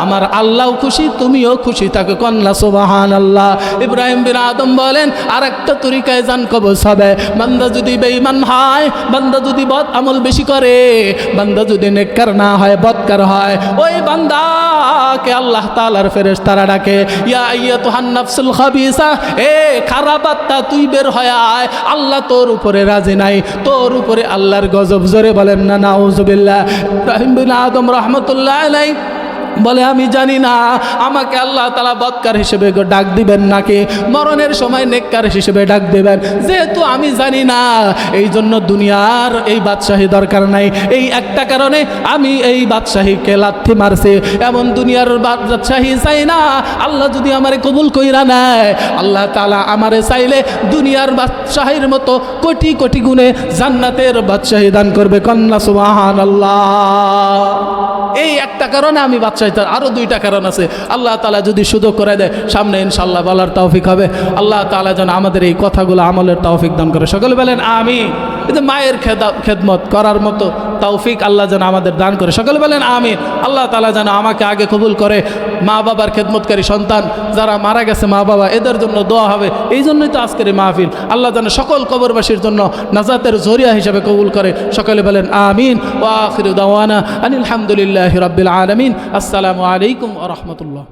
আমার আল্লাহ খুশি তুমিও খুশি থাকো। কন্যা সুবহানাল্লাহ। ইব্রাহিম বিন আদম বলেন আরেকটা তরিকায় জান কবজ হবে। বান্দা যদি বেঈমান হয়, বান্দা যদি বদ আমল বেশি করে, বান্দা যদি নেককার না হয়, বদকার হয়, ওই বান্দাকে আল্লাহ তাআলার ফেরেশতারা ডাকে ইয়া আইয়াতুহান নাফসুল খাবিসা, এ খারাপ আত্মা তুই বের হয়ে আয়, আল্লাহ তোর উপরে রাজি নাই, তোর উপরে আল্লাহর গজব। জোরে বলেন না নাউজুবিল্লাহ। ইব্রাহিম বিন আদম রাহমাতুল্লাহ আলাইহি বলে আমি জানি না আমাকে আল্লাহ তাআলা বদকার হিসেবে ডাক দিবেন নাকি মরণের সময় নেককার হিসেবে ডাক দিবেন। যেহেতু আমি জানি না, এই জন্য দুনিয়ার এই বাদশাহী দরকার নাই। এই একটা কারণে আমি এই বাদশাহীকে লাথি মারছি। এমন দুনিয়ার বাদশাহী চাই না। আল্লাহ যদি আমারে কবুল কইরা নেয়, আল্লাহ তাআলা আমারে চাইলে দুনিয়ার বাদশাহীর মতো কোটি কোটি গুণে জান্নাতের বাদশাহী দান করবে। কন্যা সুবহানাল্লাহ। এই একটা কারণে আমি বাদশাহী। আরো 2টা কারণ আছে। আল্লাহ তাআলা যদি সুযোগ করে দেয় সামনে ইনশাআল্লাহ বলার তৌফিক হবে। আল্লাহ তাআলা যেন আমাদের এই কথাগুলো আমলের তৌফিক দান করে। সকলে বলেন আমিন। এই যে মায়ের খেদমত করার মতো তৌফিক আল্লাহ যেন আমাদের দান করে। সকলে বলেন আমিন। আল্লাহ তাআলা যেন আমাকে আগে কবুল করে। মা বাবার খেদমতকারী সন্তান যারা মারা গেছে, মা বাবা, এদের জন্য দোয়া হবে। এই জন্যই তো আজকের এই মাহফিল। আল্লাহ যেন সকল কবরবাসীর জন্য নাজাতের জরিয়া হিসেবে কবুল করে। সকলে বলেন আমিন। ওয়া আখিরু দাওয়ানা আনিল হামদুলিল্লাহি রাব্বিল আলামিন। আসসালামু আলাইকুম ওয়া রাহমাতুল্লাহ।